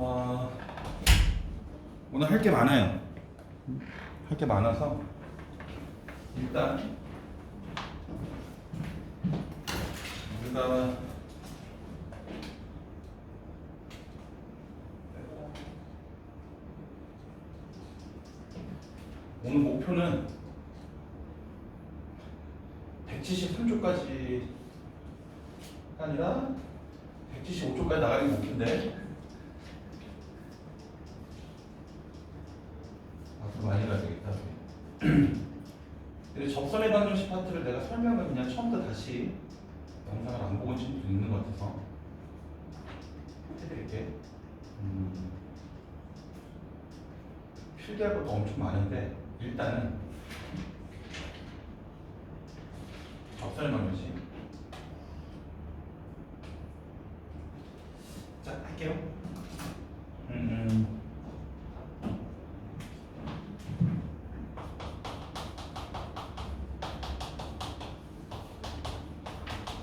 어, 오늘 할 게 많아요. 할 게 많아서 일단 우리가 오늘 목표는 173조까지 아니라 175조까지 나가는 게 목표인데 앞으로 많이 가야 되겠다. 근데 접선의 방정식 파트를 내가 설명을 그냥 처음부터 다시 영상을 안 보고 친구도 있는 것 같아서 해드릴게. 필기할 것도 엄청 많은데 일단은 접선의 방정식 자 할게요.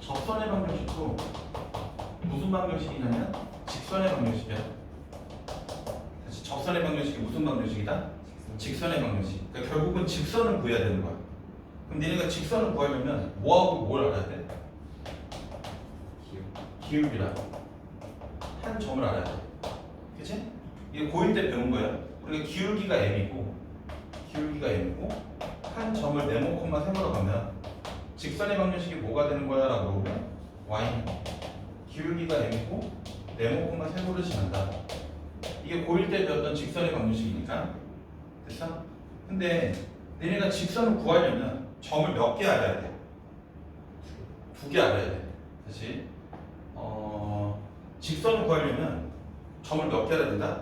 접선의 방정식도 무슨 방정식이냐면 직선의 방정식이야. 다시 접선의 방정식이 무슨 방정식이다? 직선의 방정식. 그러니까 결국은 직선을 구해야 되는 거야. 그럼 니네가 직선을 구하려면 뭐하고 뭘 알아야 돼? 기울기라. 한 점을 알아야 돼. 그치? 이게 고1 때 배운 거야. 우리가 기울기가 m이고 한 점을 네모 콤마 세모로 가면 직선의 방정식이 뭐가 되는 거야? 라고 물어보면 y는 기울기가 m이고 네모 콤마 세모를 지난다. 이게 고1 때 배웠던 직선의 방정식이니까 됐어? 근데 너네가 직선을 구하려면 점을 몇 개 알아야 돼? 2개 알아야 돼. 다시 직선을 구하려면 점을 몇 개 알아야 된다?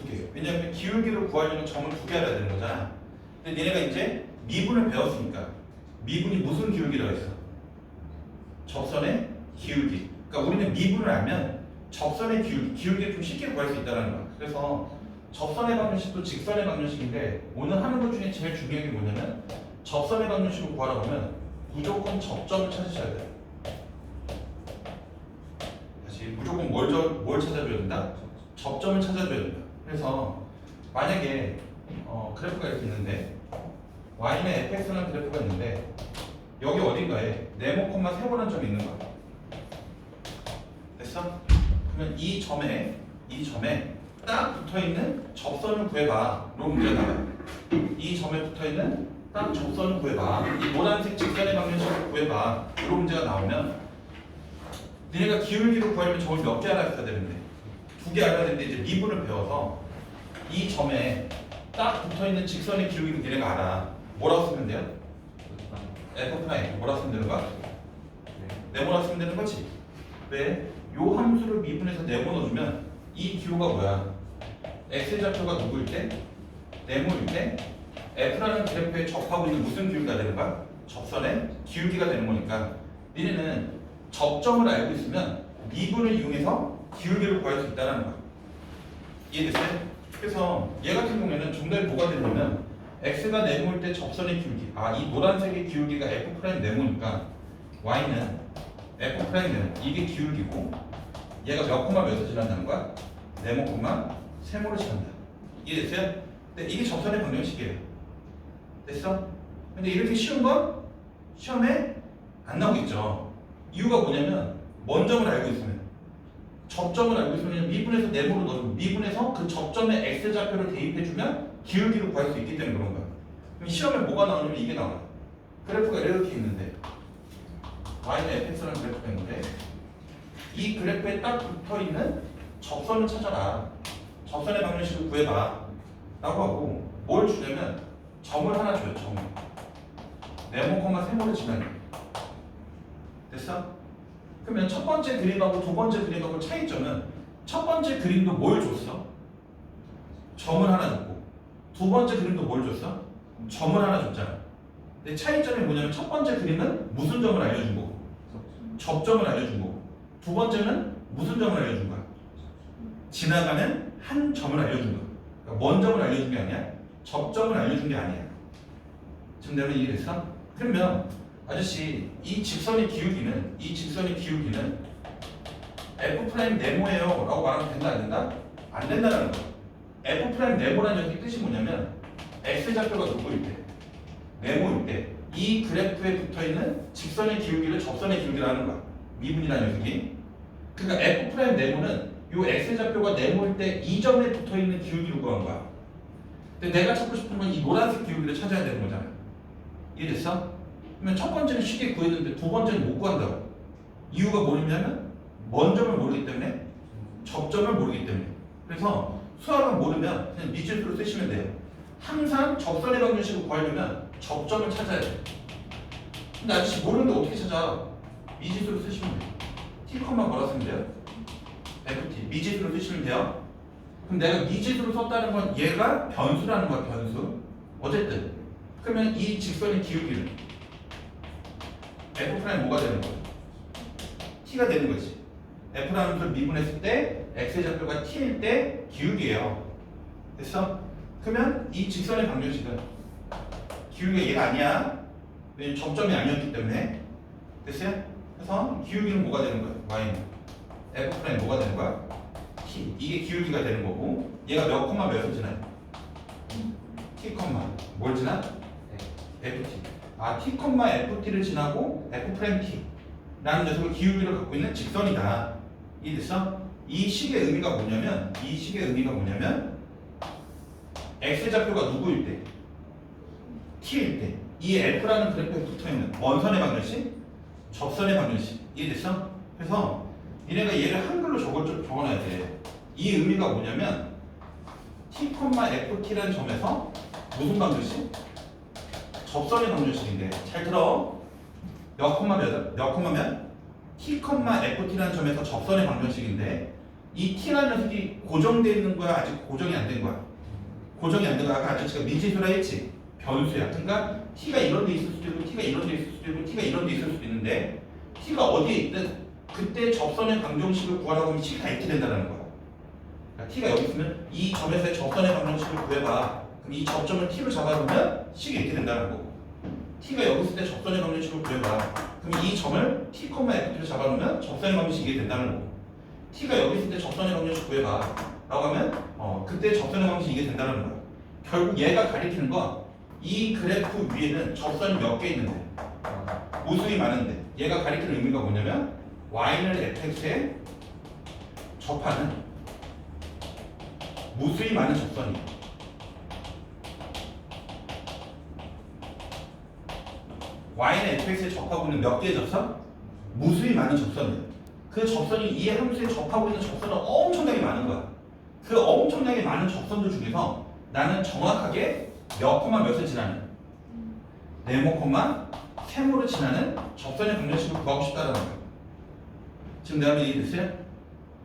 2개. 왜냐하면 기울기를 구하려면 점을 2개 알아야 되는 거잖아. 근데 너네가 이제 미분을 배웠으니까 미분이 무슨 기울기라고 했어? 접선의 기울기. 그러니까 우리는 미분을 알면 접선의 기울기를 좀 쉽게 구할 수 있다는 거야. 그래서 접선의 방정식도 직선의 방정식인데 오늘 하는 것 중에 제일 중요한 게 뭐냐면 접선의 방정식을 구하라고 하면 무조건 접점을 찾으셔야 돼. 다시 무조건 뭘 찾아줘야 된다? 접점을 찾아줘야 된다. 그래서 만약에 그래프가 이렇게 있는데 y는 fx라는 그래프가 있는데 여기 어딘가에 네모 콤마 세모라는 점이 있는 거야. 됐어? 그러면 이 점에 딱 붙어있는 접선을 구해봐. 로 문제가 나와요. 이 점에 붙어있는 딱 접선을 구해봐. 이 노란색 직선의 방정식을 구해봐. 로 문제가 나오면 너네가 기울기를 구하려면 점을 몇 개 알아야 되는데 2개 알아야 되는데 이제 미분을 배워서 이 점에 딱 붙어있는 직선의 기울기를 너네가 알아. 뭐라고 쓰면 돼요? F 프라임. 뭐라고 쓰면 되는 거야? 네모라고 쓰면 되는 거지. 왜? 요 함수를 미분해서 네모 넣어주면 이 기호가 뭐야? x좌표가 누구일 때? 네모일 때 f라는 그래프에 접하고 있는 무슨 기울기가 되는 거야? 접선의 기울기가 되는 거니까 니네는 접점을 알고 있으면 미분을 이용해서 기울기를 구할 수 있다는 거야. 이해됐어요? 그래서 얘 같은 경우에는 정답이 뭐가 되냐면 x가 네모일 때 접선의 기울기. 이 노란색의 기울기가 f' 네모니까 y는 f' 네모. 이게 기울기고 얘가 몇 콤마 몇을 지난다는 거야? 네모 콤마 세모를 지난다. 이해됐어요? 근데 이게 접선의 방정식이에요. 됐어? 근데 이렇게 쉬운 건 시험에 안 나오겠죠. 이유가 뭐냐면 뭔 점을 알고 있으면 접점을 알고 있으면 미분해서 네모로 넣어주고 미분해서 그 접점에 x좌표를 대입해주면 기울기를 구할 수 있기 때문에 그런 거야. 그럼 시험에 뭐가 나오냐면 이게 나와요. 그래프가 이렇게 있는데 y는 fx라는 그래프가 있는데 이 그래프에 딱 붙어있는 접선을 찾아라. 접선의 방정식을 구해봐 라고 하고 뭘 주냐면 점을 하나 줘요. 점을 네모 콤마 세모를 지나는. 됐어? 그러면 첫 번째 그림하고 두 번째 그림하고 차이점은 첫 번째 그림도 뭘 줬어? 점을 하나 줬고 두 번째 그림도 뭘 줬어? 점을 하나 줬잖아. 근데 차이점이 뭐냐면 첫 번째 그림은 무슨 점을 알려준 거고 접점을 알려준 거고 두 번째는 무슨 점을 알려준 거야? 지나가는 한 점을 알려준 거야. 그러니까 뭔 점을 알려준 게 아니야? 접점을 알려준 게 아니야. 지금 내가 이해됐어? 그러면 아저씨 이 직선의 기울기는 f' 네모예요 라고 말하면 된다 안 된다? 안 된다는 거야. F 프라임 네모라는 녀석의 뜻이 뭐냐면 x 좌표가 누구일 때, 네모일 때 이 그래프에 붙어 있는 직선의 기울기를 접선의 기울기라는 거야. 미분이라는 녀석이. 그러니까 F 프라임 네모는 요 x 좌표가 네모일 때 이 점에 붙어 있는 기울기를 구한 거야. 근데 내가 찾고 싶은 건 이 노란색 기울기를 찾아야 되는 거잖아. 이해됐어? 그러면 첫 번째는 쉽게 구했는데 두 번째는 못 구한다고. 이유가 뭐냐면 원점을 모르기 때문에, 접점을 모르기 때문에. 그래서 수학을 모르면 그냥 미지수로 쓰시면 돼요. 항상 접선의 방정식을 구하려면 접점을 찾아야 돼. 근데 아저씨 모르는데 어떻게 찾아? 미지수로 쓰시면 돼요. t, 뭐라 쓰면 돼요? ft. 미지수로 쓰시면 돼요. 그럼 내가 미지수로 썼다는 건 얘가 변수라는 거야, 변수. 어쨌든 그러면 이 직선의 기울기는 f 프라임 뭐가 되는 거야? t가 되는 거지. f라는 것을 미분했을 때 x의 좌표가 t일 때 기울기예요. 됐어? 그러면 이 직선의 방정식은 기울기가 얘가 아니야. 왜냐면 접점이 아니었기 때문에. 됐어요? 그래서 기울기는 뭐가 되는 거야? y는 f 프라임 뭐가 되는 거야? t. 이게 기울기가 되는 거고 얘가 몇 콤마 몇을 지나요? t 콤마 뭘 지나? ft. 아 t 콤마 ft를 지나고 f 프라임 t 라는 녀석을 기울기를 갖고 있는 직선이다. 이해됐어? 이 식의 의미가 뭐냐면 x 좌표가 누구일 때? t일 때 이 f라는 그래프에 붙어있는 원선의 방정식, 접선의 방정식. 이해됐어? 그래서 얘네가 얘를 한글로 적어놔야 돼. 이 의미가 뭐냐면 t, ft라는 점에서 무슨 방정식? 접선의 방정식인데 잘 들어. 몇 콤마 몇? t, ft라는 점에서 접선의 방정식인데 이 t라는 녀석이 고정되어 있는 거야? 아직 고정이 안 된 거야? 고정이 안 된 거야. 아까 아저씨가 미지수라 했지? 변수야. 그러니까 t가 이런 데 있을 수도 있고 t가 이런 데 있을 수도 있고 t가 이런 데 있을 수도 있는데 t가 어디에 있든 그때 접선의 방정식을 구하라고 하면 t가 이렇게 된다는 거야. 그러니까 t가 여기 있으면 이 점에서의 접선의 방정식을 구해봐. 그럼 이 접점을 t로 잡아놓으면 식이 이렇게 된다는 거고 t가 여기 있을 때 접선의 방정식을 구해봐. 그럼 이 점을 t, ft로 잡아놓으면 접선의 방정식이 된다는 거고 t가 여기 있을 때 접선의 방정식 구해봐 라고 하면 그때 접선의 방정식이 이게 된다는 거야. 결국 얘가 가리키는 건 이 그래프 위에는 접선이 몇 개 있는데 무수히 많은데 얘가 가리키는 의미가 뭐냐면 y를 fx에 접하는 무수히 많은 접선이 y는 fx에 접하고 있는 몇 개의 접선? 무수히 많은 접선이에요. 그 접선이 이 함수에 접하고 있는 접선은 엄청나게 많은 거야. 그 엄청나게 많은 접선들 중에서 나는 정확하게 몇 콤마 몇을 지나는 네모 콤마 세모를 지나는 접선의 방정식을 구하고 싶다는 거야. 지금 내가 이해됐어요?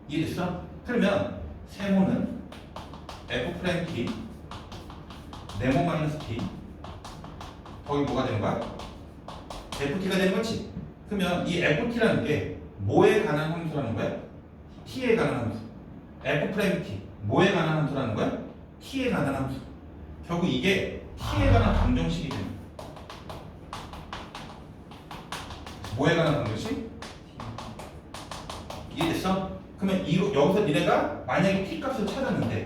이해됐어? 그러면 세모는 f 프라임 t 네모 마이너스 t 거기 뭐가 되는 거야? ft가 되는 거지. 그러면 이 ft라는 게 뭐에 관한 함수라는 거야? t에 관한 함수. f 프라임 t 뭐에 관한 함수라는 거야? t에 관한 함수. 결국 이게 t에 관한 방정식이 됩니다. 뭐에 관한 방정식? 이해됐어? 그러면 여기서 니네가 만약에 t 값을 찾았는데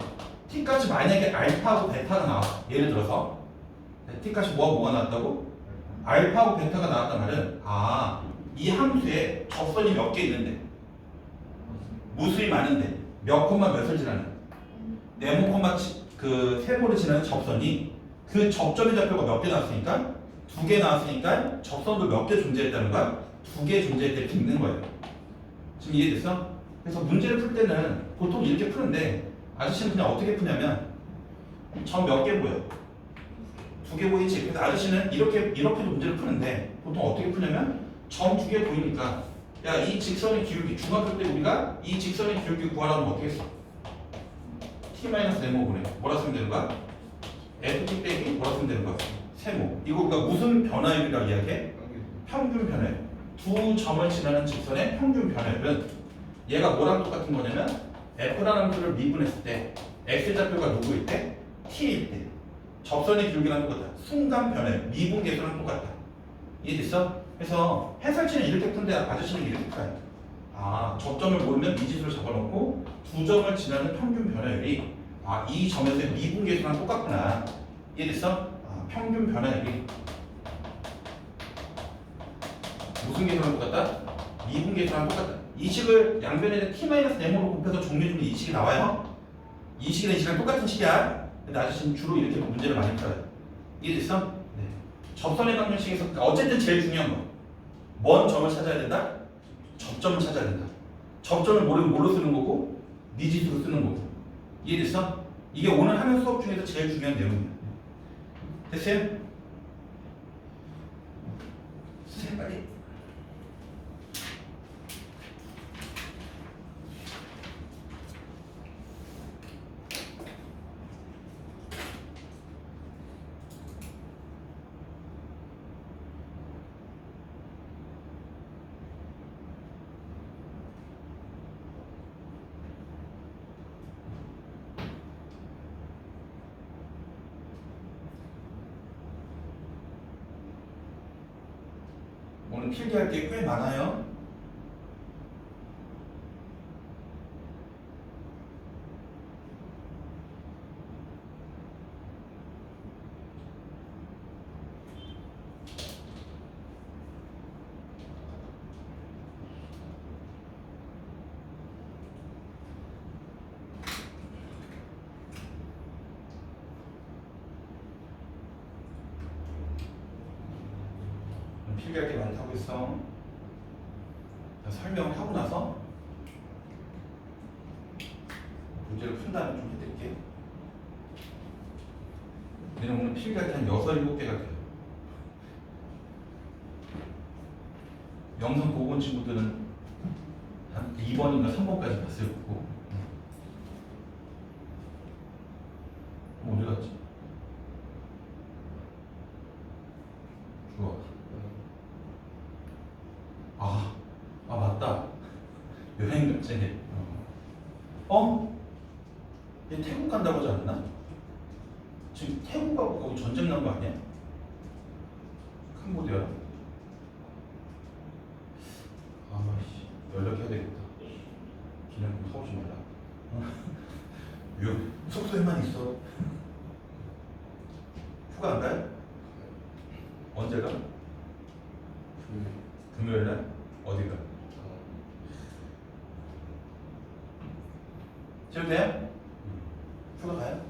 t 값이 만약에 알파하고 베타가 나왔어. 예를 들어서 t 값이 뭐가 나왔다고? 알파하고 베타가 나왔단 말은 이 함수에 접선이 몇 개 있는데 무수히 많은데 몇 콤마 몇을 지나는 네모 콤마 그 세모를 지나는 접선이 그 접점의 좌표가 몇 개 나왔으니까 2개 나왔으니까 접선도 몇 개 존재했다는 거야? 2개 존재했을 때 있는 거예요. 지금 이해됐어? 그래서 문제를 풀 때는 보통 이렇게 푸는데 아저씨는 그냥 어떻게 푸냐면 점 몇 개 보여? 2개 보이지? 그래서 아저씨는 이렇게도 문제를 푸는데 보통 어떻게 푸냐면 점 2개 보이니까 야 이 직선의 기울기 중학교 때 우리가 이 직선의 기울기 구하라면 어떻게 했어? t-네모분의 뭐라 쓰면 되는 거야? ft 빼기 뭐라 쓰면 되는 거야? 세모. 이거 우리가 무슨 변화율이라고 이야기해? 평균 변화율. 두 점을 지나는 직선의 평균 변화율은 얘가 뭐랑 똑같은 거냐면 f라는 함수를 미분했을 때 x 좌표가 누구일 때? t일 때 접선의 기울기랑 똑같다. 순간 변화율 미분 계수랑 똑같다. 이해됐어? 그래서 해설치는 이렇게 푼데 아저씨는 이렇게 풀어요. 접점을 모르면 미지수를 잡아놓고 두 점을 지나는 평균 변화율이 이 점에서의 미분계수랑 똑같구나. 이해됐어? 평균 변화율이 무슨 계수랑 똑같다? 미분계수랑 똑같다. 이 식을 양변에 t-네모로 곱해서 정리해주면 이 식이 나와요. 이 식이랑 이 식이랑 똑같은 식이야. 근데 아저씨는 주로 이렇게 문제를 많이 풀어요. 이해됐어? 네. 접선의 방정식에서 어쨌든 제일 중요한 거. 뭔 점을 찾아야 된다? 접점을 찾아야 된다. 접점을 뭘로 쓰는 거고 미지수로 쓰는 거고. 이해됐어? 이게 오늘 하는 수업 중에서 제일 중요한 내용이야. 됐어요? 쓰세요 빨리. 오늘 필기할 게 꽤 많아요. 필기할 게 많다고 했어. 설명을 하고 나서 문제를 푼 다음에 좀 해드릴게. 얘는 오늘 필기할 게 한 6, 7개가 돼요. 영상 보고 온 친구들은 한 2번인가 3번까지 봤을 거고. 어디 갔지? 좋아. 맞다. 여행 갔지. 얘 태국 간다고 하지 않았나? 지금 태국하고 전쟁 난 거 아니야? 캄보디아. 연락해야 되겠다. 기념품 사오지 말라. 숙소에만 있어. 휴가 안 가요? 언제 가? 금요일 날? 어디 가? 지금 돼요? 휴가 가요?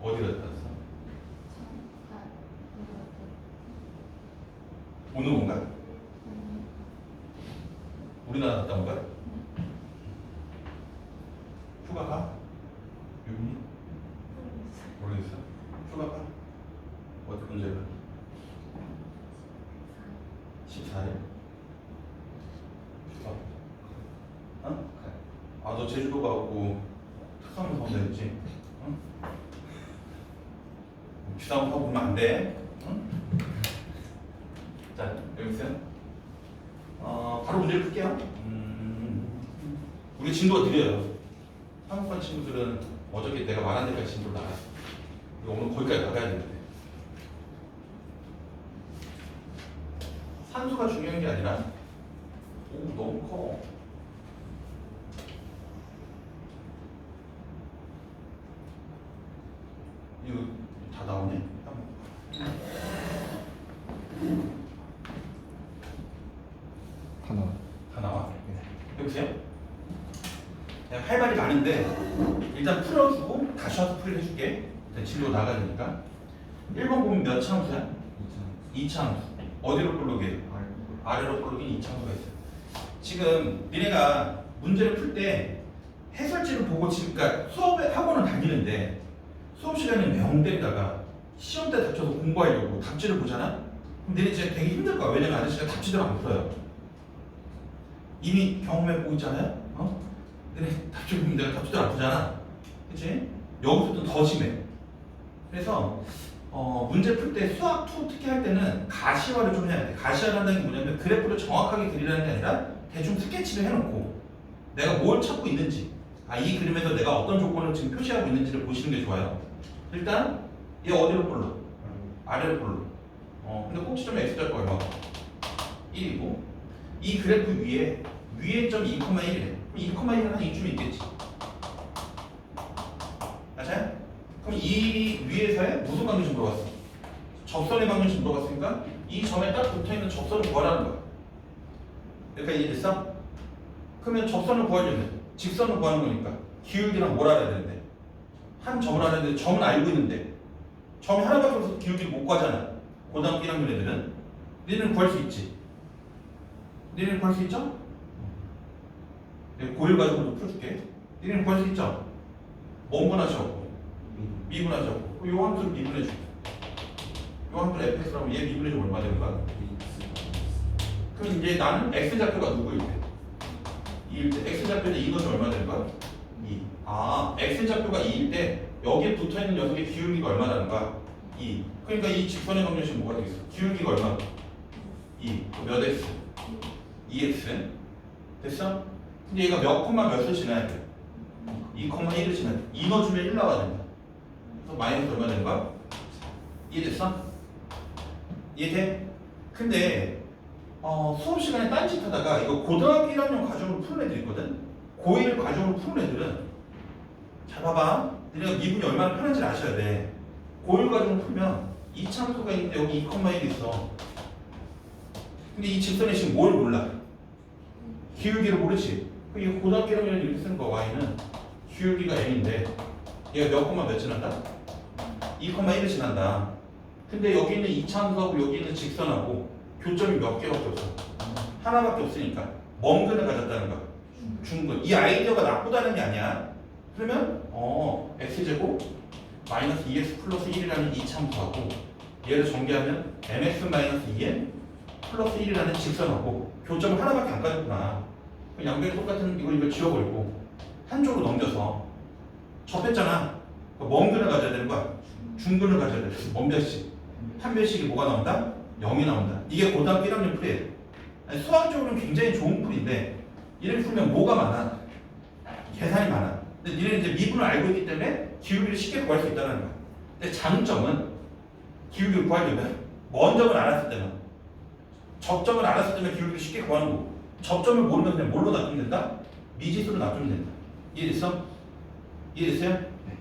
어디 갔다 왔어? 오늘 온가? 우리나라 갔다 온가? 휴가 가? 유미? 모르겠어. 휴가 가? 어디 언제 가? 14일? 휴가? 너 제주도 가고 특성을 사온다 했지? 응? 비싼 거 보면 안 돼. 응? 자, 여기 있어요. 바로 문제를 풀게요. 우리 진도가 느려요. 한국관 친구들은 어저께 내가 말한 데까지 진도를 나갔어. 오늘 거기까지 나가야 되는데. 산수가 중요한 게 아니라 너무 커. 이거 다 나오네. 다 나와. 여보세요? 내가 할 말이 많은데 일단 풀어주고 다시 와서 풀이 해줄게. 진도 나가야 되니까. 1번 보면 몇 차함수야? 2차함수. 어디로 볼록해? 아래로 볼록인 2차함수가 있어요. 지금 니네가 문제를 풀 때 해설지를 보고 지금 그러니까 학원을 다니는데 수업 시간에 명 때리다가 시험 때 닥쳐서 공부하려고 답지를 보잖아? 그럼 너네 진짜 되게 힘들 거야. 왜냐면 아저씨가 답지대로 안 풀어요. 이미 경험해보고 있잖아요? 너네 답지 보면 내가 답지대로 안 푸잖아. 그치? 여기서부터 더 심해. 그래서 문제 풀 때 수학 2 특히 할 때는 가시화를 좀 해야 돼. 가시화를 한다는 게 뭐냐면 그래프를 정확하게 그리라는 게 아니라 대충 스케치를 해놓고 내가 뭘 찾고 있는지 이 그림에서 내가 어떤 조건을 지금 표시하고 있는지를 보시는 게 좋아요. 일단 얘 어디로 볼로? 아래로 볼로. 근데 꼭지점 x좌표가 얼마가? 1이고 이 그래프 위에 점 2,1이래. 2,1은 한 이쯤 있겠지. 맞아요? 그럼 이 위에서의 무슨 방정식 물어봤어? 접선의 방정식 물어봤으니까 이 점에 딱 붙어있는 접선을 구하라는 거야. 여기까지 이해됐어? 그러면 접선을 구하려면 직선을 구하는 거니까 기울기랑 뭘 알아야 되는데 한 점을 알아야 되는데 점은 알고 있는데 점이 하나밖에 없어서 기울기를 못 구하잖아. 고등학교 1학년 애들은 니네는 구할 수 있지. 니네는 구할 수 있죠? 고1 가지고도 풀어줄게. 니네는 구할 수 있죠? 뭔분하죠? 미분하죠? 요 함수를 미분해줄게. 요 함수를 fx라고 얘 미분해주면 얼마 되는 거야? 그럼 이제 나는 x좌표가 누구일 때? 2일 때 x좌표는 이것이 얼마 되는 거야? 2. 아, x좌표가 2일 때 여기에 붙어있는 녀석의 기울기가 얼마라는 거야? 2. 그러니까 이 직선의 방정식은 뭐가 되겠어? 기울기가 얼마? 2. 몇 x? 2x. 됐어? 근데 얘가 몇 콤마 몇을 지나야 돼? 2,1을 지나야 돼. 2 넣어주면 1 나와야 된다. 그래서 마이너스 얼마 되는 거야? 이해됐어? 이해돼? 근데 수업 시간에 딴짓 하다가 이거 고등학교 1학년 과정으로 푸는 애들 있거든? 고1 과정으로 푸는 애들은 잘 봐봐. 너네가 미분이 얼마나 편한지 아셔야 돼. 고1 과정으로 풀면 이 참수가 있는데 여기 2,1이 있어. 근데 이 직선이 지금 뭘 몰라? 기울기를 모르지. 이 고등학교 1학년이 이렇게 쓰는 거 y는 기울기가 n인데 얘가 몇 콤마 몇 지난다? 2,1을 지난다. 근데 여기 있는 이 참수하고 여기 있는 직선하고 교점이 몇 개밖에 없어. 하나밖에 없으니까 먼 근을 가졌다는 거야. 중근. 이 아이디어가 나쁘다는 게 아니야. 그러면 x제곱 마이너스 2x 플러스 1이라는 이 참수하고 얘를 전개하면 mx 마이너스 2n 플러스 1이라는 직선하고 교점을 하나밖에 안 가졌구나. 양변이 똑같은 이걸 지워버리고 한쪽으로 넘겨서 접했잖아. 먼 근을 가져야 되는 거야. 중근을 가져야 돼. 먼 별씩. 한 별씩이 뭐가 나온다? 0이 나온다. 이게 고등학교 1학년 풀이에요. 수학적으로는 굉장히 좋은 풀인데 이렇게 풀면 뭐가 많아? 계산이 많아. 근데 니네는 이제 미분을 알고 있기 때문에 기울기를 쉽게 구할 수 있다는 거야. 근데 장점은 기울기를 구하려면 먼 점을 알았을 때는 접점을 알았을 때는 기울기를 쉽게 구하는 거고 접점을 모르면 그냥 뭘로 놔두면 된다? 미지수로 놔두면 된다. 이해됐어? 이해됐어요? 네.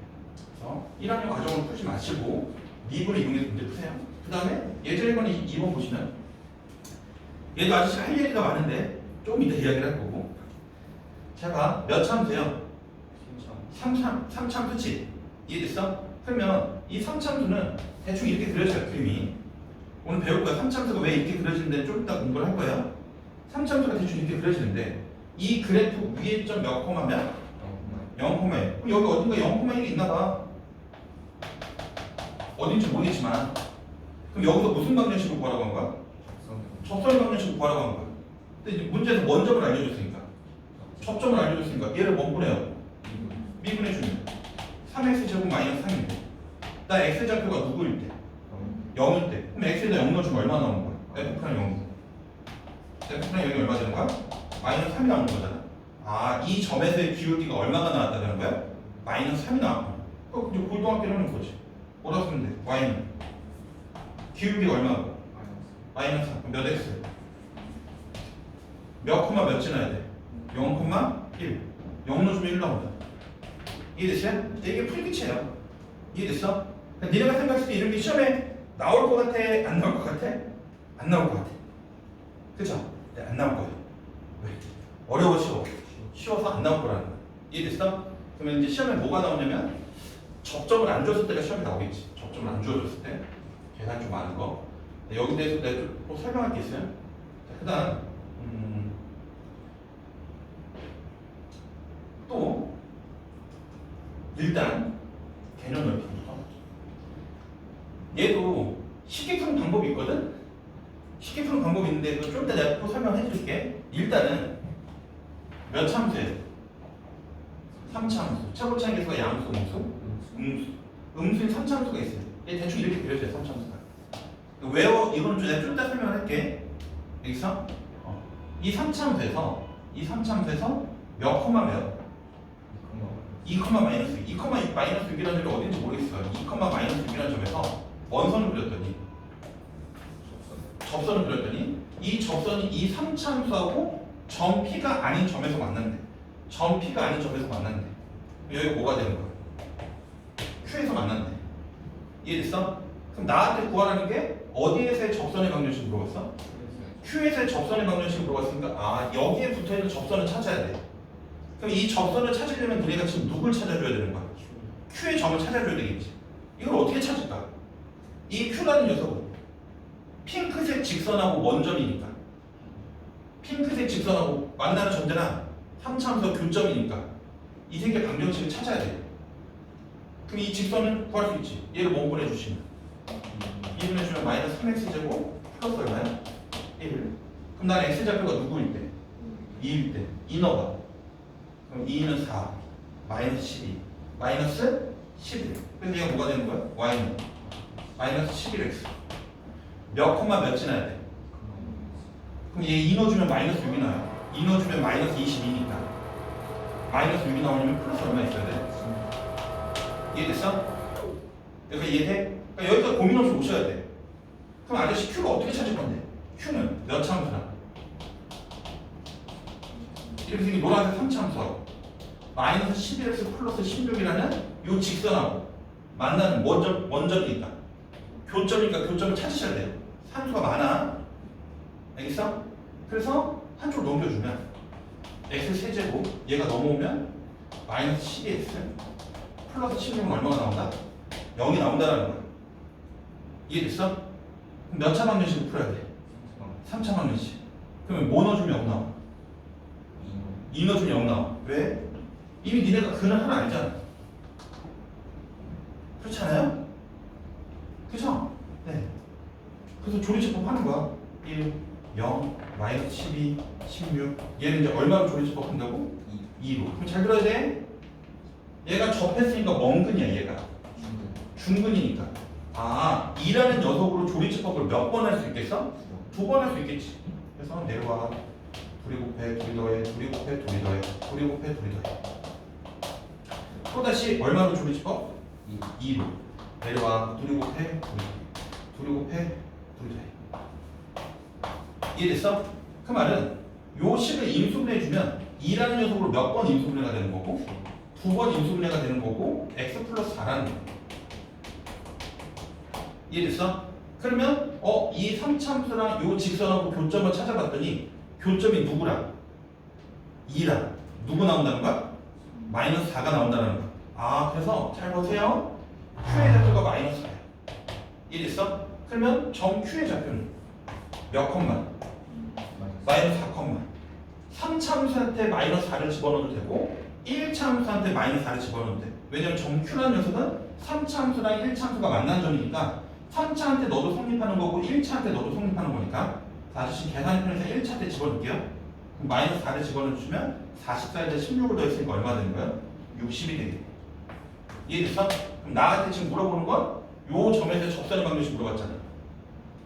그래서 1학년 과정을 풀지 마시고 미분을 이용해서 문제 푸세요. 그 다음에 예전에 건 2번 보시면 얘도 아직 할 얘기가 많은데 조금 이따 이야기를 할 거고 자 봐. 몇 참수요? 3참 그치? 이해됐어? 그러면 이 3참수는 대충 이렇게 그려져요. 그림이 오늘 배울 거야. 3참수가 왜 이렇게 그려지는데 좀 이따 공부를 할 거예요. 3참수가 대충 이렇게 그려지는데 이 그래프 위에 점 몇 콤마면? 0,1. 여기 어딘가 0,1이 있나 봐. 어딘지 모르겠지만 그럼 여기서 무슨 방정식을 구하라고 한 거야? 접선의 방정식을 구하라고 한 거야. 근데 이제 문제에서 먼 점을 알려줬으니까 접점을 알려줬으니까 얘를 뭐 보내요? 미분해주면 3x 제곱 마이너스 3인데 나 x좌표가 누구일 때? 0일 때. 그럼 x에다 0 넣어주면 얼마 나오는 거야? f'는 0. f'는 0이 얼마 되는 거야? 마이너스 3이 나오는 거잖아. 아, 이 점에서의 기울기가 얼마가 나왔다는 거야? 마이너스 3이 나왔구나. 그럼 이제 고등학교 1학년 거지. 뭐라고 쓰면 돼? y는 기울기가 얼마고? 마이너스 3. 몇 x? 몇 콤마 몇 지나야 돼? 0,1. 0 넣어주면 1 나온다. 이해됐어요? 이게 풀기체예요. 이해됐어? 니네가 생각했을 때 이런 게 시험에 나올 것 같아? 안 나올 것 같아? 안 나올 것 같아. 그쵸? 네, 안 나올 거예요. 왜? 어려워, 쉬워? 쉬워서 안 나올 거라는 거야. 이해됐어? 그러면 이제 시험에 뭐가 나오냐면 접점을 안 줬을 때가 시험에 나오겠지. 접점을 안 주어줬을 때 계산 좀 많은 거. 여기 대해서 내가 또 설명할 게 있어요. 그 다음 또 일단 개념 넓히부터 얘도 쉽게 푸는 방법이 있거든? 쉽게 푸는 방법이 있는데 그거 좀 이따 내가 또 설명해 줄게. 일단은 몇 참수예요? 3참수. 최고차의 개수가 양수, 음수? 음수인 3참수가 있어요. 얘 대충 이렇게 그려져요. 3참수가. 외워, 이거는 내가 좀 이따 설명을 할게. 여기서 이 3참수에서 몇 콤마 몇? 2, 마이너스 6. 2, 마이너스 6이라는 점이 어딘지 모르겠어요. 2, 마이너스 6이라는 점에서 원선을 그렸더니 접선을 그렸더니 이 접선이 이 3참수하고 점 P가 아닌 점에서 만난대. 점 P가 아닌 점에서 만났네. 여기가 뭐가 되는 거야? Q에서 만났네. 이해됐어? 그럼 나한테 구하라는 게 어디에서의 접선의 방정식 물어봤어? Q에서의 접선의 방정식 물어봤으니까 아 여기에 붙어있는 접선을 찾아야 돼. 그럼 이 접선을 찾으려면 우리가 지금 누굴 찾아줘야 되는 거야? Q의 점을 찾아줘야 되겠지. 이걸 어떻게 찾을까? 이 Q라는 녀석은 핑크색 직선하고 원점이니까 핑크색 직선하고 만나는 전제나 3차함수 교점이니까 이 새끼의 방정식을 찾아야 돼. 그럼 이 직선을 구할 수 있지. 얘를 뭐 보내주시면 2분의 주면 마이너스 3x제곱 플러스 얼마야? 1. 그럼 난 x좌표가 누구일 때? 2일 때. 2 넣어봐. 그럼 2는 4 마이너스 12 마이너스 11. 그래서 얘가 뭐가 되는 거야? y는 마이너스 11x. 몇 콤마 몇 지나야 돼? 그럼 얘 2 넣어주면 마이너스 6이 나와요. 2 넣어주면 마이너스 22니까 마이너스 6이 나오려면 플러스 얼마 있어야 돼? 이해됐어? 그러니까 이해돼? 그러니까 여기서 고민 없이 오셔야 돼. 그럼 아저씨 Q가 어떻게 찾을 건데? Q는 몇 차함수나? 이렇게 생긴 노란색 3차함수하고 마이너스 11x 플러스 16이라는 이 직선하고 만나는 원점이 있다. 교점이니까 교점을 찾으셔야 돼요. 산수가 많아. 알겠어? 그래서 한쪽 넘겨주면 x 세제곱 얘가 넘어오면 마이너스 12x 플러스 16은 얼마가 나온다? 0이 나온다라는 거야. 이해됐어? 그럼 몇 차 방정식을 풀어야 돼? 3차 방정식. 그러면 뭐 넣어주면 0 나와? 2 넣어주면 0 나와. 왜? 이미 니네가 근을 하나 알잖아. 그렇지 않아요? 그죠? 네. 그래서 조리제법 하는 거야. 1, 0, 마이너스 12, 16. 얘는 이제 얼마로 조리제법 한다고? 2로. 그럼 잘 들어야 돼. 얘가 접했으니까 뭔 근이야 얘가? 중근이니까. 아, 2라는 녀석으로 조리제법을 몇 번 할 수 있겠어? 2번 할 수 있겠지. 그래서 내려와. 둘이 곱해, 둘이 더해, 둘이 곱해, 둘이 더해, 둘이 곱해, 둘이 더해. 또다시 얼마로 조리제법? 2로. 내려와. 둘이 곱해, 둘이 곱해, 둘이 더해. 이해됐어? 그 말은 요 식을 임수분해해주면 2라는 녀석으로 몇 번 임수분해가 되는 거고 2번 임수분해가 되는 거고 x 플러스 4라는 거. 이해됐어? 그러면 이 3차함수랑 요 직선하고 교점을 찾아봤더니 교점이 누구랑? 2랑 누구 나온다는 거야? 마이너스 4가 나온다는 거야. 아 그래서 잘 보세요. Q의 좌표가 마이너스 4야. 이해됐어? 그러면 점 Q의 좌표는 몇 컴마? 마이너스 4 컴마. 3차함수한테 마이너스 4를 집어넣어도 되고 1차함수한테 마이너스 4를 집어넣어도 돼. 왜냐면 점 Q라는 녀석은 3차함수랑 1차함수가 만난 점이니까 3차한테 너도 성립하는 거고 1차한테 너도 성립하는 거니까 아저씨 계산 편에서 1차 때 집어넣을게요. 그럼 마이너스 4를 집어넣으시면 44에다 16을 더했으니까 얼마 되는 거야? 60이 되겠네. 이해됐어? 그럼 나한테 지금 물어보는 건 요 점에서 접선의 방정식 물어봤잖아.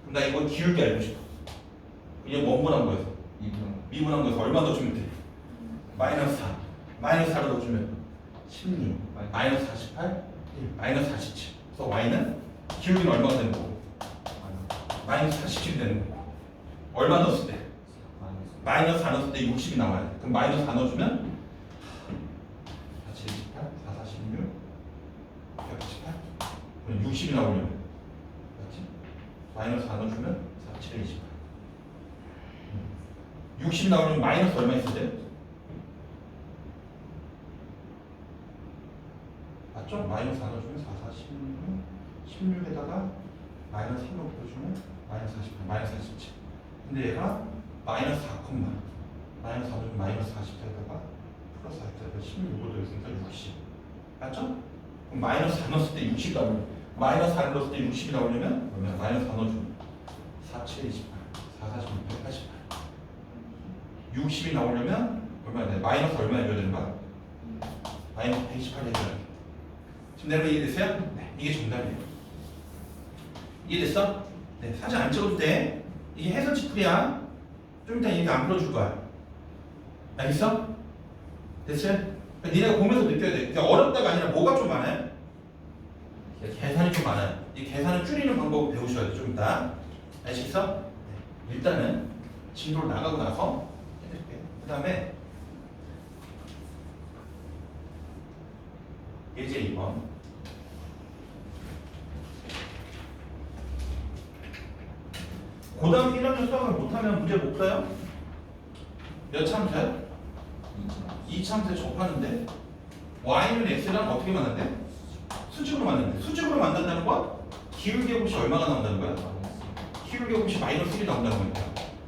그럼 나 이거 기울기 알고 싶어. 그냥 원분한 거에서 미분한 거에서 얼마 넣어주면 돼? 마이너스 4 마이너스 4를 넣어주면 16 마이너스 48 1 마이너스 47. 그래서 y는 기울기는 얼마가 되는 거고? 마이너스 47이 되는 거고. 얼마 넣었을 때? 마이너스 4 넣었을 때 60이 나와야 돼. 그럼 마이너스 4 넣어주면 4, 7, 28, 4, 46, 118 그럼 60이 나오려면 맞지? 마이너스 4 넣어주면 4, 7, 28 60이 나오려면 마이너스 얼마 있어야 돼? 맞죠? 마이너스 4 넣어주면 4, 4, 16 16에다가 마이너스 3 넣어주면 마이너스 48, 마이너스 47 근데 얘가 마이너스 4 콤마 마이너스 4 넣으면 마이너스 48에다가 플러스 4에다가 16을 더했으니까 60 맞죠? 그럼 마이너스 4 넣었을 때 60이 나오면 마이너스 4를 넣었을 때 60이 나오려면 그러면 마이너스 4 넣어주면 4, 7, 28 4, 4, 16, 188 60이 나오려면 얼마야 돼? 마이너스 얼마 해줘야 되는 거야? 마이너스 128 해줘야 돼. 지금 내가 이해됐어요? 네, 이게 정답이에요. 이해됐어? 네, 사진 안 찍어도 돼. 이게 해설치 풀이야. 좀 이따 이렇게 안 풀어줄 거야. 알겠어? 됐어요? 그러니까 니네가 보면서 느껴야 돼. 그러니까 어렵다가 아니라 뭐가 좀 많아요? 계산이 좀 많아요. 이 계산을 줄이는 방법을 배우셔야 돼. 좀 이따. 아시겠어? 네. 일단은 진도를 나가고 나서 해드릴게요. 그 다음에 예제 2번. 고등학교 1학년 수학을 못하면 문제 못 풀어요? 몇 참수야? 2참수에 접하는데 y는 x랑 어떻게 만난대? 수직으로 만난대. 수직으로 만난다는 건 기울기의 곱이 얼마가 나온다는 거야? 기울기의 곱이 마이너스 1이 나온다는 거니까.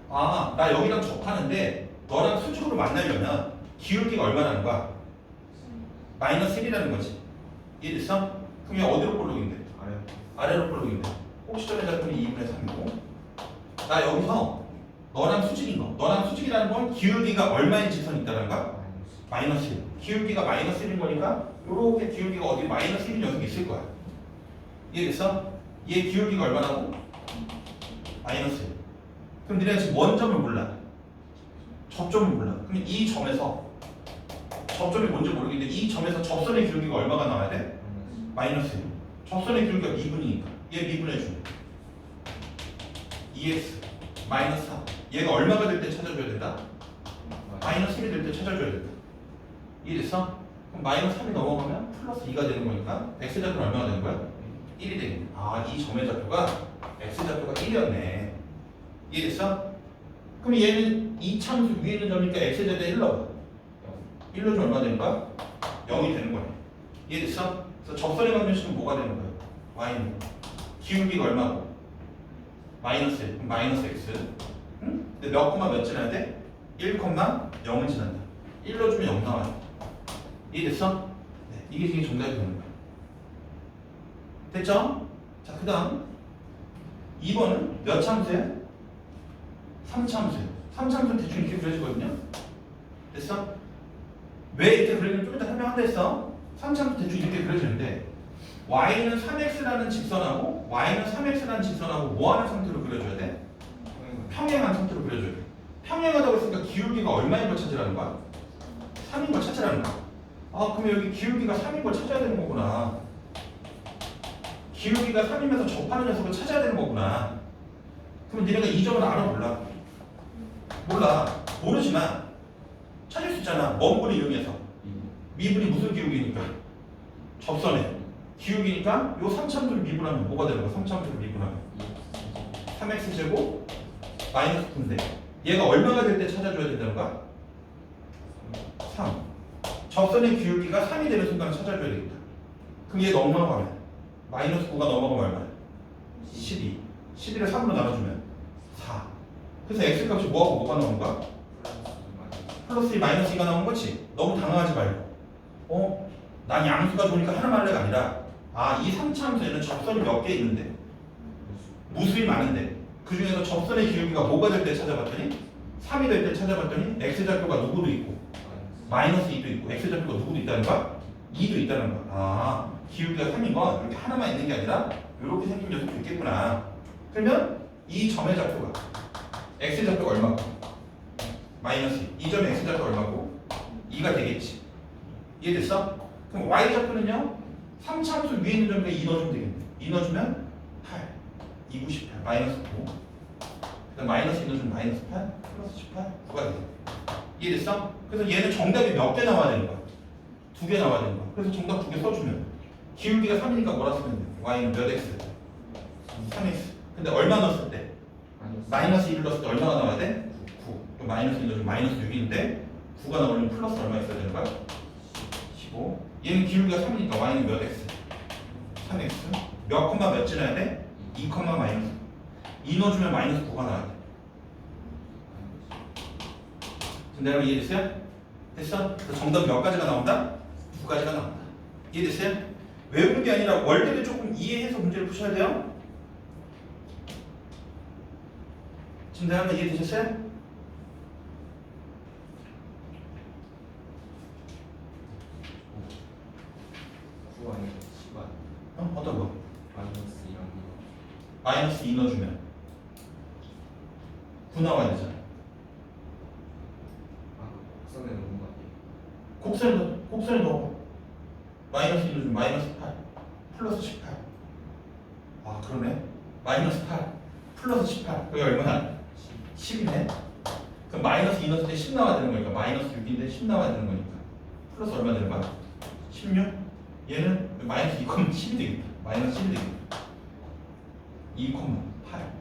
아, 나 여기랑 접하는데 너랑 수직으로 만나려면 기울기가 얼마라는 거야? 마이너스 1이라는 거지. 이해됐어? 그럼 얘 어디로 볼록인데? 아래로 볼록인데. 꼭지점의 작품이 2분의 3이고 나 여기서 너랑 수직인 거. 너랑 수직이라는 건 기울기가 얼마의 직선이 있다는 거야? 마이너스 1. 기울기가 마이너스 1인 거니까 요렇게 기울기가 어디 마이너스 1인 녀석이 있을 거야. 이해됐어? 얘 기울기가 얼마라고? 마이너스 1. 그럼 니네가 지금 원 점을 몰라. 접점을 몰라. 그럼 이 점에서 접점이 뭔지 모르겠는데 이 점에서 접선의 기울기가 얼마가 나와야 돼? 마이너스 1. 접선의 기울기가 미분이니까 얘 미분해주면 2x 마이너스 4. 얘가 얼마가 될 때 찾아줘야 된다? 마이너스 1이 될 때 찾아줘야 된다. 이해됐어? 그럼 마이너스 3이 넘어가면 플러스 2가 되는 거니까 x좌표는 얼마가 되는 거야? 1이 되는 거야. 아, 이 점의 좌표가 x좌표가 1이었네. 이해됐어? 그럼 얘는 이 참수 위에 있는 점이니까 x좌표 1 넣어. 1 넣으면 얼마 되는 거야? 0이 되는 거네. 이해됐어? 그래서 접선의 방정식은 뭐가 되는 거야? y는 기울기가 얼마고? 마이너스 1, 마이너스 x. 응? 근데 몇 콤마 몇 지나야 돼? 1, 0은 지난다. 1 넣어주면 0 나와요. 이해됐어? 네, 이게 정답이 되는 거야. 됐죠? 자, 그 다음 2번은 몇 참수야? 3참수야. 3참수 대충 이렇게 그려지거든요. 됐어? 왜 이렇게 그리는지 좀 이따 설명한다 했어. 3참수 대충 이렇게 그려지는데 y는 3x라는 직선하고 y는 3x라는 직선하고 뭐하는 상태로 그려줘야 돼? 평행한 상태로 그려줘야 돼. 평행하다고 했으니까 기울기가 얼마인 걸 찾으라는 거야? 3인 걸 찾으라는 거야. 아, 그러면 여기 기울기가 3인 걸 찾아야 되는 거구나. 기울기가 3이면서 접하는 녀석을 찾아야 되는 거구나. 그럼 니네가 이 점을 알아 몰라? 몰라. 모르지만 찾을 수 있잖아. 원분을 이용해서. 미분이 무슨 기울기니까? 접선에. 기울기니까 요 3참수를 미분하면 뭐가 되는 거야? 3참수를 미분하면 3x제곱 마이너스 9인데 얘가 얼마가 될 때 찾아줘야 된다는 거야? 3. 접선의 기울기가 3이 되는 순간 찾아줘야 되겠다. 그럼 얘 넘어가면 마이너스 9가 넘어가면 얼마야? 12. 12를 3으로 나눠주면 4. 그래서 x값이 뭐하고 뭐가 나오는 거야? 플러스 2 마이너스 2가 나오는 거지. 너무 당황하지 말고 난 양수가 좋으니까 하나만 할래가 아니라 아, 이 3참수에는 접선이 몇 개 있는데 무수히 많은데 그 중에서 접선의 기울기가 뭐가 될 때 찾아봤더니 3이 될 때 찾아봤더니 x좌표가 누구도 있고 마이너스 2도 있고 x좌표가 누구도 있다는 거야? 2도 있다는 거야. 아, 기울기가 3인 건 이렇게 하나만 있는 게 아니라 이렇게 생긴 녀석도 있겠구나. 그러면 이 점의 좌표가 x좌표가 얼마고? 마이너스 2. 이 점의 x좌표가 얼마고? 2가 되겠지. 이해됐어? 그럼 y좌표는요? 3참수 위에 있는 점에 2 넣어주면 되겠네. 2 넣어주면 8. 2, 9, 18. 마이너스 9. 그다음 마이너스 2 넣어주면 마이너스 8. 플러스 18. 9가 돼. 이해됐어? 그래서 얘는 정답이 몇 개 나와야 되는 거야? 2개 나와야 되는 거야. 그래서 정답 2개 써주면 기울기가 3이니까 뭐라 쓰면 돼? y는 몇 x? 3x. 근데 얼마 넣었을 때? 마이너스 1을 넣었을 때 얼마가 나와야 돼? 9. 그럼 마이너스 1 넣어주면 마이너스 6인데 9가 나오려면 플러스 얼마 있어야 되는 거야? 15. 얘는 기울기가 3이니까 y는 몇 x? 3x. 몇 콤마 몇 지나야 돼? 2 콤마 마이너스 2 넣어주면 마이너스 9가 나와야 돼. 내가 이해됐어요? 됐어? 그래서 정답 몇 가지가 나온다? 2가지가 나온다. 이해됐어요? 외우는 게 아니라 원래를 조금 이해해서 문제를 푸셔야 돼요. 지금 내가 한번 이해되셨어요? 어떤 거? 마이너스 2 넣어주면 9 나와야 되잖아. 곡선에 넣어. 마이너스 2 넣어주면 마이너스 8 플러스 18. 아, 그러네. 마이너스 8 플러스 18. 그게 얼마나? 10이네. 그럼 마이너스 2 넣었을 때 10 나와야 되는 거니까 마이너스 6인데 10 나와야 되는 거니까 플러스 얼마 되는 거야? 16? 얘는 마이너스 2,10이 되겠다. 마이너스 10이 되겠다. 2,8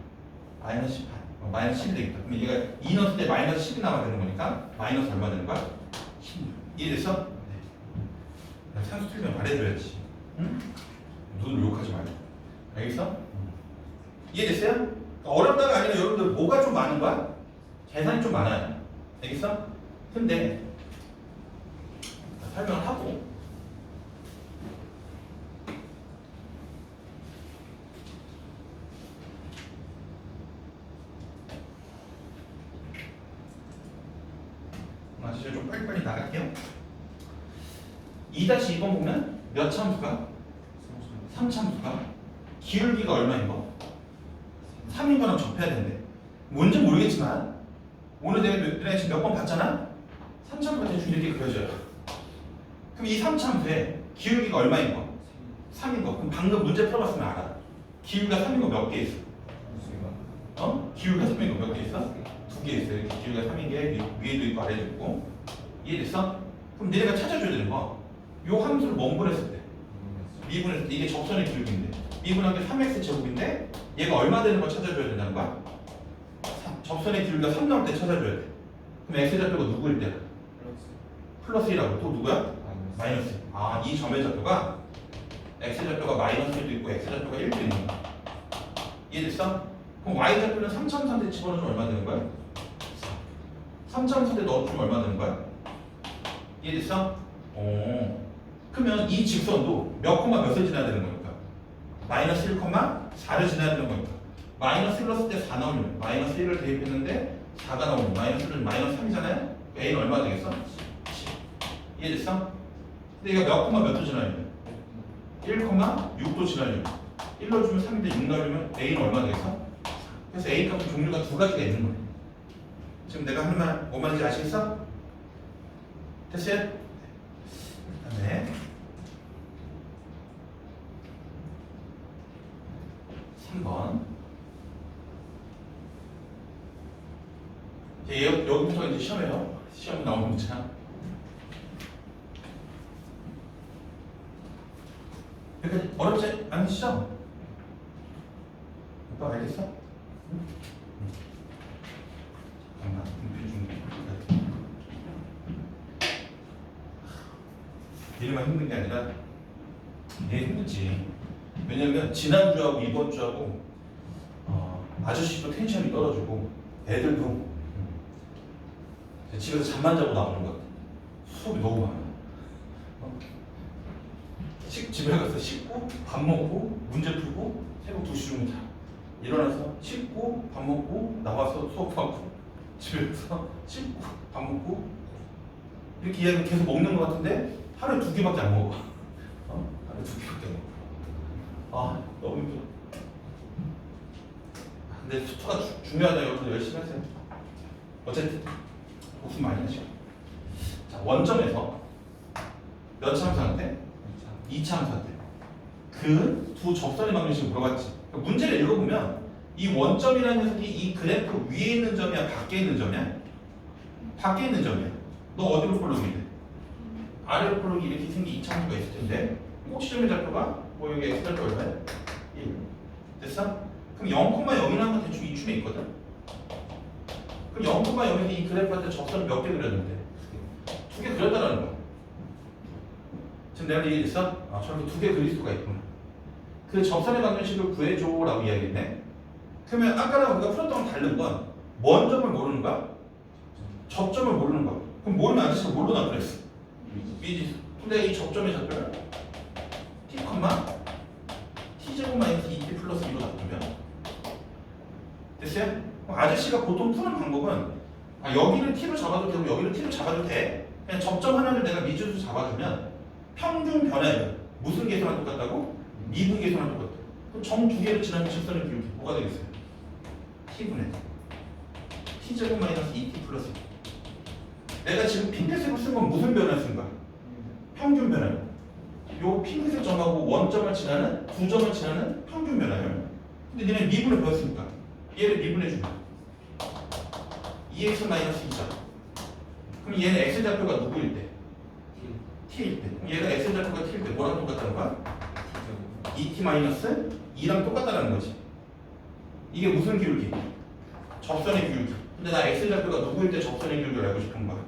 마이너스 18 마이너스 10이 되겠다. 그럼 얘가 2 넣었을 때 마이너스 10이 나와야 되는 거니까 마이너스 얼마 되는 거야? 16. 이해됐어? 네. 산수 틀리면 말해줘야지. 응? 눈을 욕하지 말고. 알겠어? 이해됐어요? 그러니까 어렵다가 아니라 여러분들 뭐가 좀 많은 거야? 계산이 좀 많아요. 알겠어? 근데 설명을 하고 진짜 좀 빨리빨리 나갈게요. 2-2번 보면 몇 참수가? 3참수가 기울기가 얼마인 거? 3인 거랑 접해야 된대. 뭔지 모르겠지만 오늘 내가 지금 몇 번 봤잖아? 3참수가 대충 이렇게 그려져요. 그럼 이 3참수에 기울기가 얼마인 거? 3인 거. 그럼 방금 문제 풀어봤으면 알아. 기울기가 3인 거 몇 개 있어? 기울기가 3인 거 몇 개 있어? 2개 있어요. 이렇게 기울기가 3인 게 위에도 있고 아래도 있고. 이해됐어? 그럼 니네가 찾아줘야 되는 거. 요 함수를 뭔분했을 때? 미분했을 때 이게 접선의 기울기인데 미분한 게 3x 제곱인데 얘가 얼마 되는 걸 찾아줘야 된다는 거야? 접선의 기울기가 3 나올 때 찾아줘야 돼. 그럼 x좌표가 누구일 때? 플러스 1하고 또 누구야? 마이너스 1. 아, 이 점의 좌표가 x좌표가 마이너스 1도 있고 x좌표가 1도 있는 거야. 이해됐어? 그럼 y좌표는 3,300 집어넣으면 얼마 되는 거야? 3,300 넣어주면 얼마 되는 거야? 이해됐어? 그러면 이 직선도 몇 콤마 몇을 지나야 되는 거니까? 마이너스 1,4를 지나야 되는 거니까 마이너스 1 넣었을 때 4 나오면 마이너스 1을 대입했는데 4가 나오면 마이너스 1은 마이너스 3이잖아요? a는 얼마 되겠어? 10. 이해됐어? 근데 얘가 몇 콤마 몇도 지나야 돼? 1,6도 지나야 돼. 1 넣어주면 3인데 6 넣으면 a는 얼마 되겠어? 그래서 a 값은 종류가 두 가지가 있는 거예요. 지금 내가 하는 말 뭔 말인지 아시겠어? 됐어요? 그 다음에 3번 여기부터 이제 시험이에요. 시험에 나오는 문제야. 그러니까 어렵지 않으시죠? 오빠 알겠어? 응? 잠깐만 공표 좀 얘만 힘든 게 아니라 얘 힘들지. 왜냐면 지난주하고 이번주하고 아저씨도 텐션이 떨어지고 애들도 집에서 잠만 자고 나오는 것 같아. 수업이 너무 많아. 집에 가서 씻고 밥 먹고 문제 풀고 새벽 2시 정도 자. 일어나서 씻고 밥 먹고 나와서 수업하고 집에서 씻고 밥 먹고 이렇게 이야기 계속 먹는 것 같은데 하루에 2개밖에 안 먹어. 하루에 2개밖에 안 먹어. 아 너무 힘들어. 근데 수투가 중요하다. 여러분들 열심히 하세요. 어쨌든 복습 많이 하시고. 자, 원점에서 몇 참수한테? 2참수한테 그 두 접선의 방정식을 물어봤지. 그러니까 문제를 읽어보면 이 원점이라는 녀석이 이 그래프 위에 있는 점이야 밖에 있는 점이야? 밖에 있는 점이야. 너 어디로 볼록이 돼? 아래로 볼록이 이렇게 생긴 2참수가 있을 텐데 꼭지점의 좌표가 뭐 여기 x좌표 얼마야? 1. 됐어? 그럼 0,0이라는 건 대충 이쯤에 있거든? 그럼 0,0에서 이 그래프한테 접선을 몇 개 그렸는데? 2개 그렸다라는 거야. 지금 내가 얘기했어? 아, 저렇게 2개 그릴 수가 있구나. 그 접선의 방정식을 구해줘라고 이야기했네. 그러면 아까랑 우리가 풀었던 건 다른 건 뭔 점을 모르는 거야? 접점을 모르는 거야. 그럼 모르면 아저씨가 뭘로 나타냈어? 미지수. 근데 이 접점의 좌표를 t, t제곱 마이너스 2t 플러스 2로 나타내면 됐어요? 아저씨가 보통 푸는 방법은 여기를 t로 잡아도 되고 여기를 t로 잡아도 돼. 그냥 접점 하나를 내가 미지수 잡아주면 평균 변화율 무슨 계산랑 똑같다고? 미분 계산랑 똑같다. 그럼 점 두 개를 지나면 직선의 기울기 뭐가 되겠어요? t분의 t제곱 마이너스 2t 플러스 2. 내가 지금 핑크색으로 쓴 건 무슨 변화 쓴 거야? 평균 변화율. 요 핑크색 점하고 원점을 지나는 두 점을 지나는 평균 변화율. 근데 얘네 미분을 배웠으니까 얘를 미분해주면 2x 마이너스 2죠. 그럼 얘는 x좌표가 누구일 때? t일 때. 그럼 얘가 x좌표가 t일 때 뭐랑 똑같다는 거야? 2t 마이너스 2랑 똑같다는 거지. 이게 무슨 기울기? 접선의 기울기. 근데 나 x좌표가 누구일 때 접선의 기울기를 알고 싶은 거야?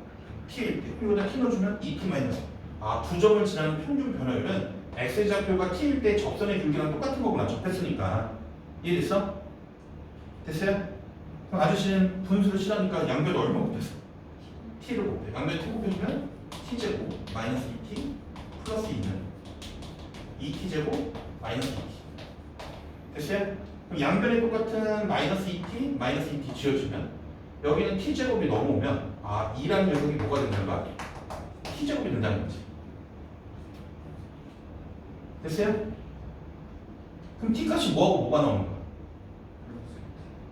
t일 때. 그리고 여기다 t 넣어주면 2t 마이너스. 아, 두 점을 지나는 평균 변화율은 x좌표가 t일 때 접선의 기울기랑 똑같은 거구나. 접했으니까. 이해됐어? 됐어요? 그럼 아저씨는 분수를 싫어하니까 양변을 얼마 곱했어? t를 곱해. 양변 t 곱해주면 t제곱 마이너스 2t 플러스 2는 2t제곱 마이너스 2t. 됐어요? 그럼 양변이 똑같은 마이너스 2t 마이너스 2t 지어주면 여기는 t제곱이 넘어오면 아 2라는 녀석이 뭐가 된다는 거야? t제곱이 된다는 거지. 됐어요? 그럼 t값이 뭐하고 뭐가 나오는 거야?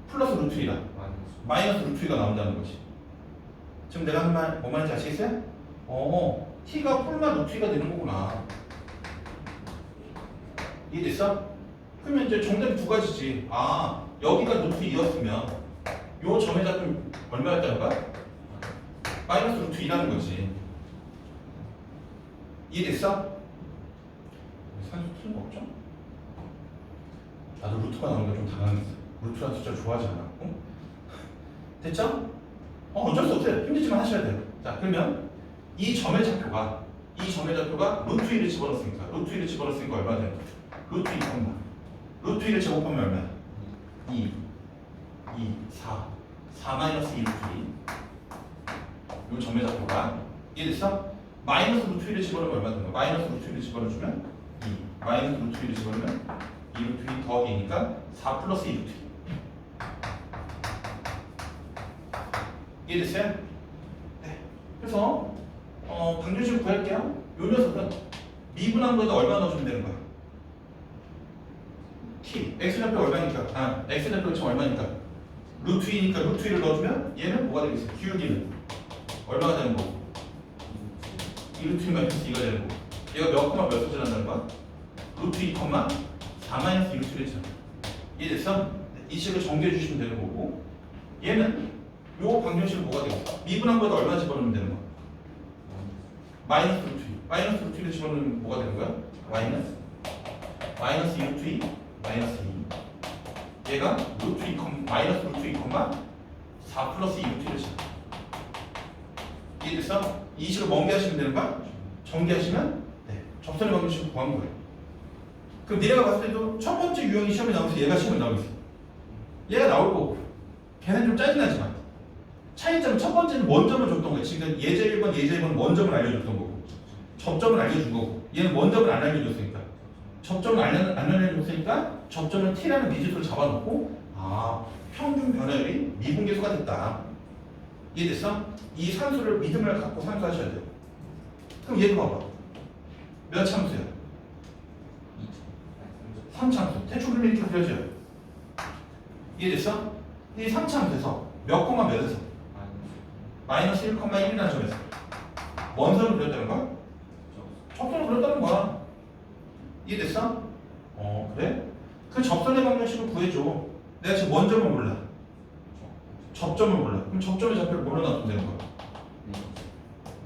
플러스 루트 2라 마이너스 루트 2가 나온다는 거지. 지금 내가 한 말 뭐 말인지 아시겠어요? t가 폴마 루트 2가 되는 거구나. 이해됐어? 그러면 이제 정답이 두 가지지. 아 여기가 루트 2였으면 요 점의 잡은 얼마였다는 거야? 마이너스 루트 2라는 거지. 이해됐어? 산수 틀린 거 없죠? 나도 루트가 나오는 게 좀 당황했어. 루트라는 숫자 좋아하지 않아. 응? 됐죠? 어쩔 수 없어요. 힘들지만 하셔야 돼요. 자 그러면 이 점의 좌표가 루트 2를 집어넣었으니까 루트 2를 집어넣었으니까 얼마 되는 거죠? 루트 2, 루트 2를 제곱하면 얼마야? 2, 4 마이너스 2 루트 2. 이 점의 좌표가 이해됐어? 마이너스 루트 2를 집어넣으면 얼마 되는 거야? 마이너스 루트 2를 집어넣어주면 2, 마이너스 루트 2를 집어넣으면 2 루트 2 더하기니까 4 플러스 2 루트 2. 이해됐어요? 네. 그래서 방정식을 구할게요. 요 녀석은 미분한 거에다 얼마 넣어주면 되는 거야? t. x좌표 얼마니까? x좌표 지금 얼마니까? 루트 2니까 루트 2를 넣어주면 얘는 뭐가 되겠어요? 기울기는 얼마가 되는 거고? 2 루트 2 마이너스 2가 되는 거고. 얘가 몇 콤마 몇 소지 난다는 거야? 루트 2 콤마 4 마이너스 2 루트 1이잖아. 이해됐어? 이 식을 정리해 주시면 되는 거고. 얘는 요 방정식은 뭐가 되겠어? 미분한 거에다 얼마 집어넣으면 되는 거야? 마이너스 루트 2. 마이너스 루트 2를 집어넣으면 뭐가 되는 거야? 마이너스 2 루트 2 마이너스 2. 얘가 루트 2, 마이너스 루트 2, 4 플러스 2 루트 1을 집어. 이해됐어? 이 식을 멍게하시면 되는 거야? 정리하시면 네. 접선의 방정식을 구한 거예요. 그럼 니네가 봤을 때도 첫 번째 유형이 시험에 나오면서 얘가 시험에 나오고 있어. 얘가 나올 거고 걔는 좀 짜증나지만 차이점은 첫 번째는 원점을 줬던 거야. 지금 예제 1번, 예제 1번 원점을 알려줬던 거고 접점을 알려준 거고 얘는 원점을 안 알려줬으니까 접점을 안 알려줬으니까 접점을 t라는 미지수를 잡아놓고 아 평균 변화율이 미분계수가 됐다. 이해됐어? 이 산수를 믿음을 갖고 산수하셔야 돼요. 그럼 얘도 봐봐. 몇 참수야? 3참수. 대충 이렇게 그려져요. 이해됐어? 이 3참수에서 몇 콤마 몇에서? 마이너스 1,1이라는 점에서 원선을 그렸다는 거야? 접선을 그렸다는 거야. 이해됐어? 그래? 그 접선의 방정식을 구해줘. 내가 지금 원점을 몰라. 접점을 몰라. 그럼 접점의 좌표를 뭘로 놔두면 되는 거야?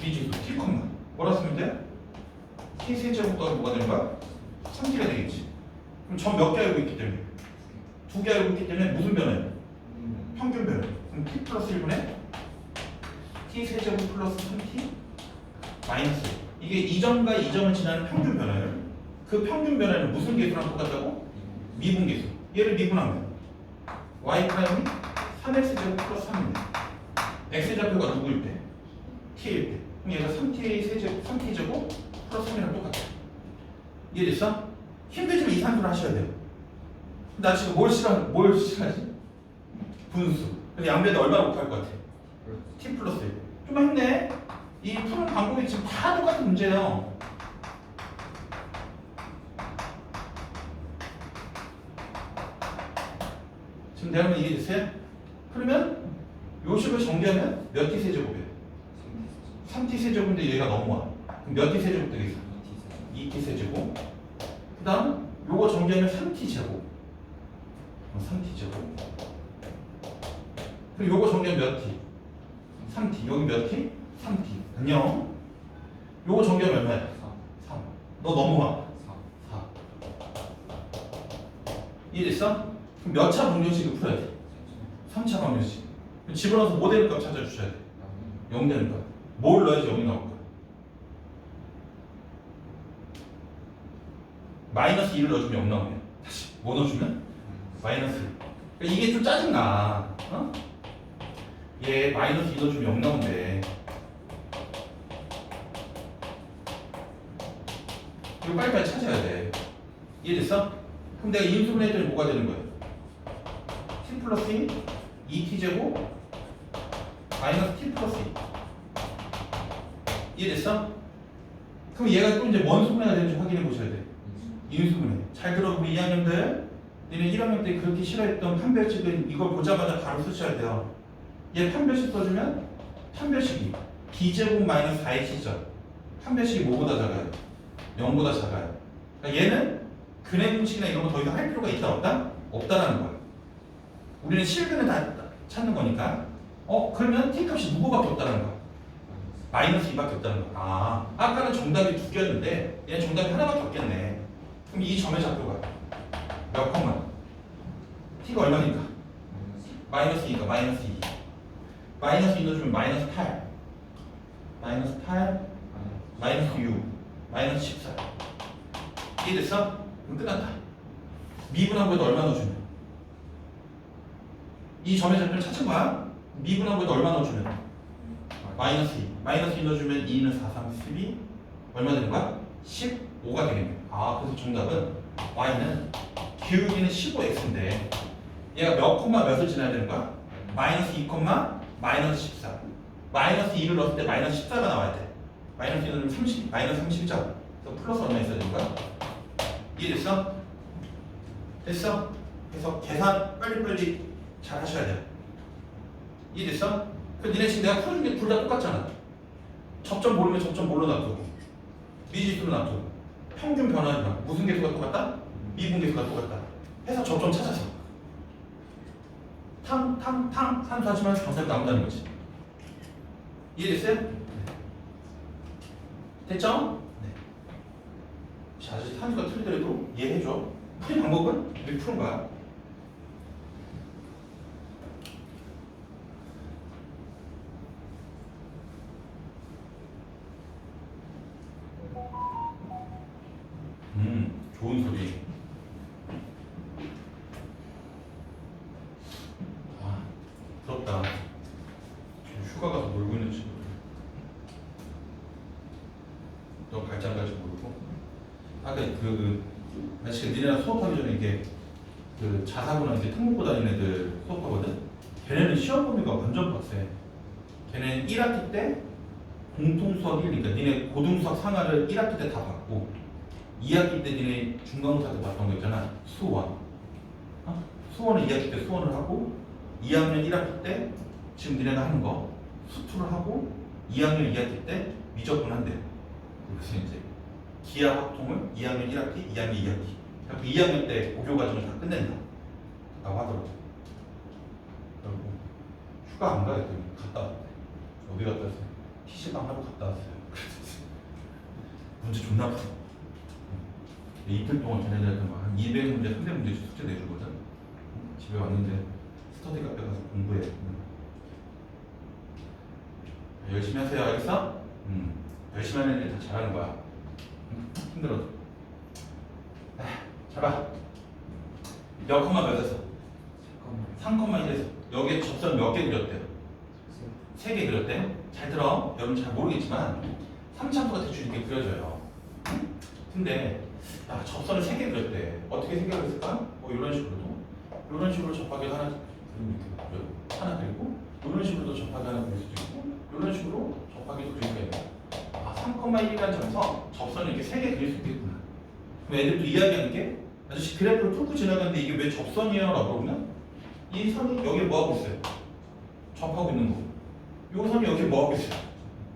미지수 t 콤마 뭐라 쓰면 돼? t 세제곱 더하기 뭐가 되는 거야? 3t가 되겠지. 그럼 점 몇 개 알고 있기 때문에? 2개 알고 있기 때문에 무슨 변화야? 평균 변화. 그럼 t 플러스 1분의 t 세제곱 플러스 3t 마이너스. 이게 이 점과 이 점을 지나는 평균 변화율. 그 평균 변화는 무슨 계수랑 똑같다고? 미분 계수. 얘를 미분하면 y 프라임이 3x제곱 플러스 3입니다. x좌표가 누구일 때? t일 때. 그럼 얘가 3t제곱 플러스 3이랑 똑같아. 이해됐어? 힘들지만 이 산수를 하셔야 돼요. 나 지금 뭘 싫어하지? 분수. 근데 양변에다 얼마나 곱할 것 같아? t 플러스 1. 좀만 힘내. 이 푸는 방법이 지금 다 똑같은 문제예요. 지금 내가 하면 이해됐어요? 그러면 요 식을 정리하면 몇 t 세제곱이에요? 3t 세제곱인데 얘가 넘어와. 그럼 몇 t 세제곱 되겠어? 2t 세제곱. 그 다음 요거 정리하면 3t 제곱. 3t 제곱. 그리고 요거 정리하면 몇 t? 3t. 여기 몇 t? 3t. 안녕. 요거 정리하면 얼마야? 3. 너 넘어와. 4. 이해됐어? 그럼 몇 차 방정식을 풀어야 돼? 3차 방정식. 집어넣어서 뭐 되는 값 찾아주셔야 돼? 0 되는 값. 뭘 넣어야지 0이 나올 거야? 마이너스 2를 넣어주면 0 나오네. 다시 뭐 넣어주면? 마이너스 2. 그러니까 이게 좀 짜증나. 어? 얘 마이너스 2 넣어주면 0 나온대. 이거 빨리빨리 찾아야 돼. 이해됐어? 그럼 내가 인수분해 했더니 뭐가 되는 거야? t 플러스 2t제곱 마이너스 t 플러스 2. 이해됐어? 그럼 얘가 또 이제 뭔 수분해가 되는지 확인해 보셔야 돼. 인수분해. 잘 들어 우리 2학년들. 너네 1학년 때 그렇게 싫어했던 판별식은 이걸 보자마자 바로 쓰셔야 돼요. 얘 판별식 써주면 판별식이 t제곱 마이너스 4의 t죠. 판별식이 뭐보다 작아요? 0보다 작아요. 그러니까 얘는 근해 공식이나 이런 거 더 이상 할 필요가 있다 없다? 없다라는 거야. 우리는 실근을 다 찾는 거니까. 그러면 t 값이 누구밖에 없다는 거야? 마이너스 2밖에 없다는 거야. 아, 아까는 정답이 2개였는데 얘는 정답이 하나밖에 없겠네. 그럼 이 점의 좌표가 몇 컴마? t가 얼마니까? 마이너스 2니까 마이너스 2. 마이너스 2 넣어주면 마이너스 8. 마이너스 8. 마이너스 6. 마이너스 14. 이해됐어? 그럼 끝났다. 미분한 거에도 얼마 넣어주면? 이 점의 좌표를 찾은 거야. 미분한 거에도 얼마 넣어주면? 마이너스 2. 마이너스 2 넣어주면 2는 4, 3, 12. 얼마 되는 거야? 15가 되겠네. 아, 그래서 정답은 y는 기울기는 15x인데 얘가 몇 콤마 몇을 지나야 되는 거야? 마이너스 2 콤마 마이너스 14. 마이너스 2를 넣었을 때 마이너스 14가 나와야 돼. 마이너스 2는 30, 마이너스 30점. 그래서 플러스 얼마 있어야 되는 거야? 이해됐어? 됐어? 그래서 계산 빨리빨리 잘 하셔야 돼요. 이해됐어? 그 니네 지금 내가 풀어준 게 둘 다 똑같잖아. 접점 모르면 접점 뭘로 놔두고 미지수로 놔두고 평균 변화니까 무슨 계수가 똑같다? 미분 계수가 똑같다. 해서 접점 찾아서 탕탕탕 산수하시면 정답이 나온다는 거지. 이해됐어요? 됐죠? 네. 자, 이제 산수가 틀리더라도 이해해줘. 풀이 방법은 이렇게 푸는 거야. 좋은 소리. 아, 부럽다. 휴가 가서 놀고 있는 친구들. 너 발장까지 모르고. 아까 사실 니네랑 수업하기 전에 이게 그 자사고나 이제 특목고 다니는 애들 수업하거든. 걔네는 시험 범위가 완전 빡세. 걔네는 1학기 때 공통 수학 1, 그러니까 니네 고등수학 상하를 1학기 때 다 받고 2학기 때 니네 중간고사 때 봤던 거 있잖아. 수원. 수원은 2학기 때 수원을 하고 2학년 1학기 때 지금 니네가 하는 거 수투를 하고 2학년 2학기 때 미적분 한대. 그래서 이제 기하 확통을 2학년 1학기, 2학년 2학기. 그래서 2학년 때 고교 과정을 다 끝낸다. 라고 하더라고. 그리고 휴가 안 가겠더니 갔다 왔대. 어디 갔다 왔어요? PC방 하러 갔다 왔어요. 그래서 문제 존나 풀어. 이틀 동안 걔네들한테 한 200문제, 300문제씩 숙제 내주거든. 집에 왔는데 스터디 카페 가서 공부해. 열심히 하세요, 알겠어? 열심히 하는 애들 다 잘하는 거야. 힘들어도. 잡아. 몇 컴마 몇에서? 3,1에서. 여기에 접선 몇 개 그렸대요? 3개 그렸대요? 잘 들어. 여러분 잘 모르겠지만 3차수가 대충 이렇게 그려져요. 근데 접선을 3개 그렸대. 어떻게 3개 그렸을까? 이런 식으로도. 이런 식으로 접하기를 하나 그리고 이런 식으로도 접하기 하나 그릴 수도 있고 이런 식으로 접하기도 그릴 수가 있고 3,1이라는 점에서 접선을 이렇게 3개 그릴 수 있겠구나. 그럼 애들도 이야기하는 게 아저씨 그래프를 뚫고 지나가는데 이게 왜 접선이에요? 라고 그러면 이 선이 여기를 뭐하고 있어요? 접하고 있는 거고 이 선이 여기 뭐하고 있어요?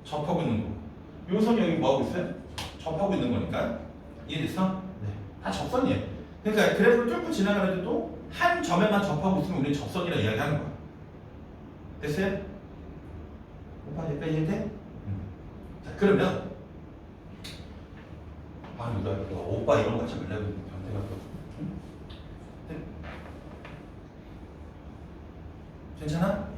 접하고 있는 거고 이 선이 여기 뭐하고 있어요? 접하고 있는 거니까. 이해됐어? 네. 다 접선이에요. 그러니까 그래프를 뚫고 지나가는데도 한 점에만 접하고 있으면 우리는 접선이라 이야기하는 거야. 됐어요? 오빠 여기까지 이해돼? 자, 그러면 아, 나 오빠 이런 거 같이 말려고 변태가 또. 응? 네. 괜찮아?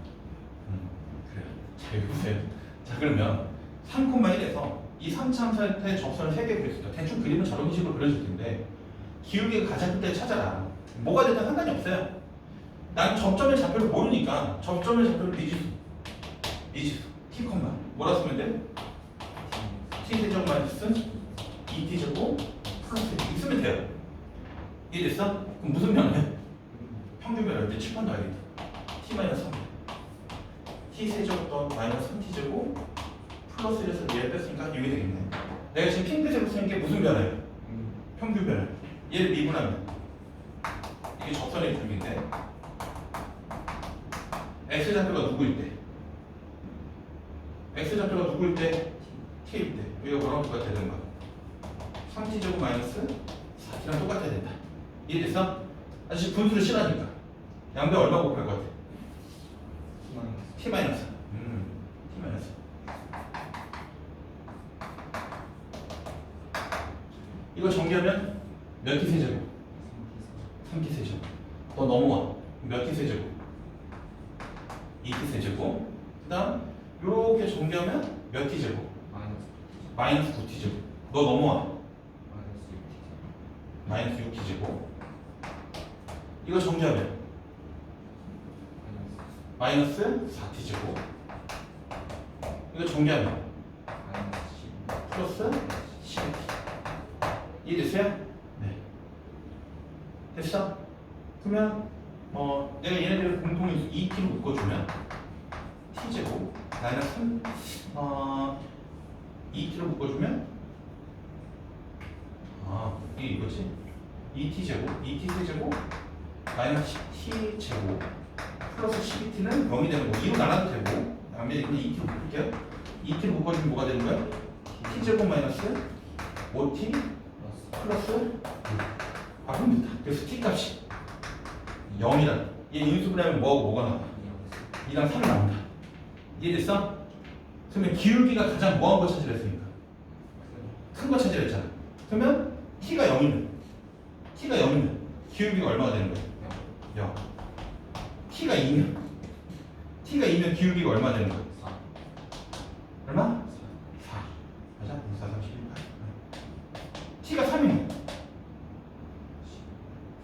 그래요. 자, 여기 보세요. 자, 그러면 3,1에서 이 3차함수의 접선을 3개 그렸어요. 대충 그림은 저런 식으로 그려질 텐데 기울기가 가장 큰 때 찾아라. 뭐가 됐든 상관이 없어요. 난 접점의 좌표를 모르니까 접점의 좌표를 미지수 t, 뭐라 쓰면 돼? t 제곱 마이너스 2t 제곱 플러스 이렇게 쓰면 돼요. 이해됐어? 그럼 무슨 변화해? 평균 변화일 때 칠판 넣어야겠다. t 마이너스 3 t 세제곱 더 마이너스 3t 제곱 플러스 1에서 얘를 뺐으니까 이게 되겠네. 내가 지금 핑크색으로 쓰는 게 무슨 변화예요? 평균 변화. 얘를 미분하면 이게 접선의 굵기인데 x 좌표가 누구일 때? x 좌표가 누구일 때? t일 때. 여기가 뭐랑 똑같아야 되는 거야? 3t 제곱 마이너스 4t랑 똑같아야 된다. 이해됐어? 아저씨 분수를 싫어하니까 양배 얼마 곱할 것 같아? t 마이너스. t 마이너스. 이거 정리하면 몇 t 세제곱? 3t 세제곱. 더 넘어와. 몇 t 세제곱? 2t 세제곱. 그 다음 요렇게 정리하면 몇 t 제곱? 마이너스 9t 제곱. 너 넘어와. 마이너스 6t 제곱. 이거 정리하면 마이너스 4t 제곱. 이거 정리하면 플러스 12t. 이해됐어요? 네. 됐어? 그러면 내가 얘네들을 공통인수 2t로 묶어주면 t제곱 마이너스 3 2t로 묶어주면 이게 이거지? 2t제곱 2t 세제곱 마이너스 10t제곱 플러스 12t는 0이 되는 거 2로 나눠도 되고 다음에 그냥 2t로 묶을게요. 2t로 묶어주면 뭐가 되는 거야? t제곱 마이너스 5t 플러스 바꾸면 된다. 그래서 t 값이 0이란 얘 인수분해하면 뭐하고 뭐가 나와? 2랑 3이 나온다. 이해됐어? 그러면 기울기가 가장 뭐한 거 차지했으니까? 큰 거 차지했잖아. 그러면 t가 0이면 기울기가 얼마가 되는 거야? 0. t가 2면 기울기가 얼마 되는 거야? 4. 얼마? 4. 맞아? 4, 3, 11, 8. t가 3이면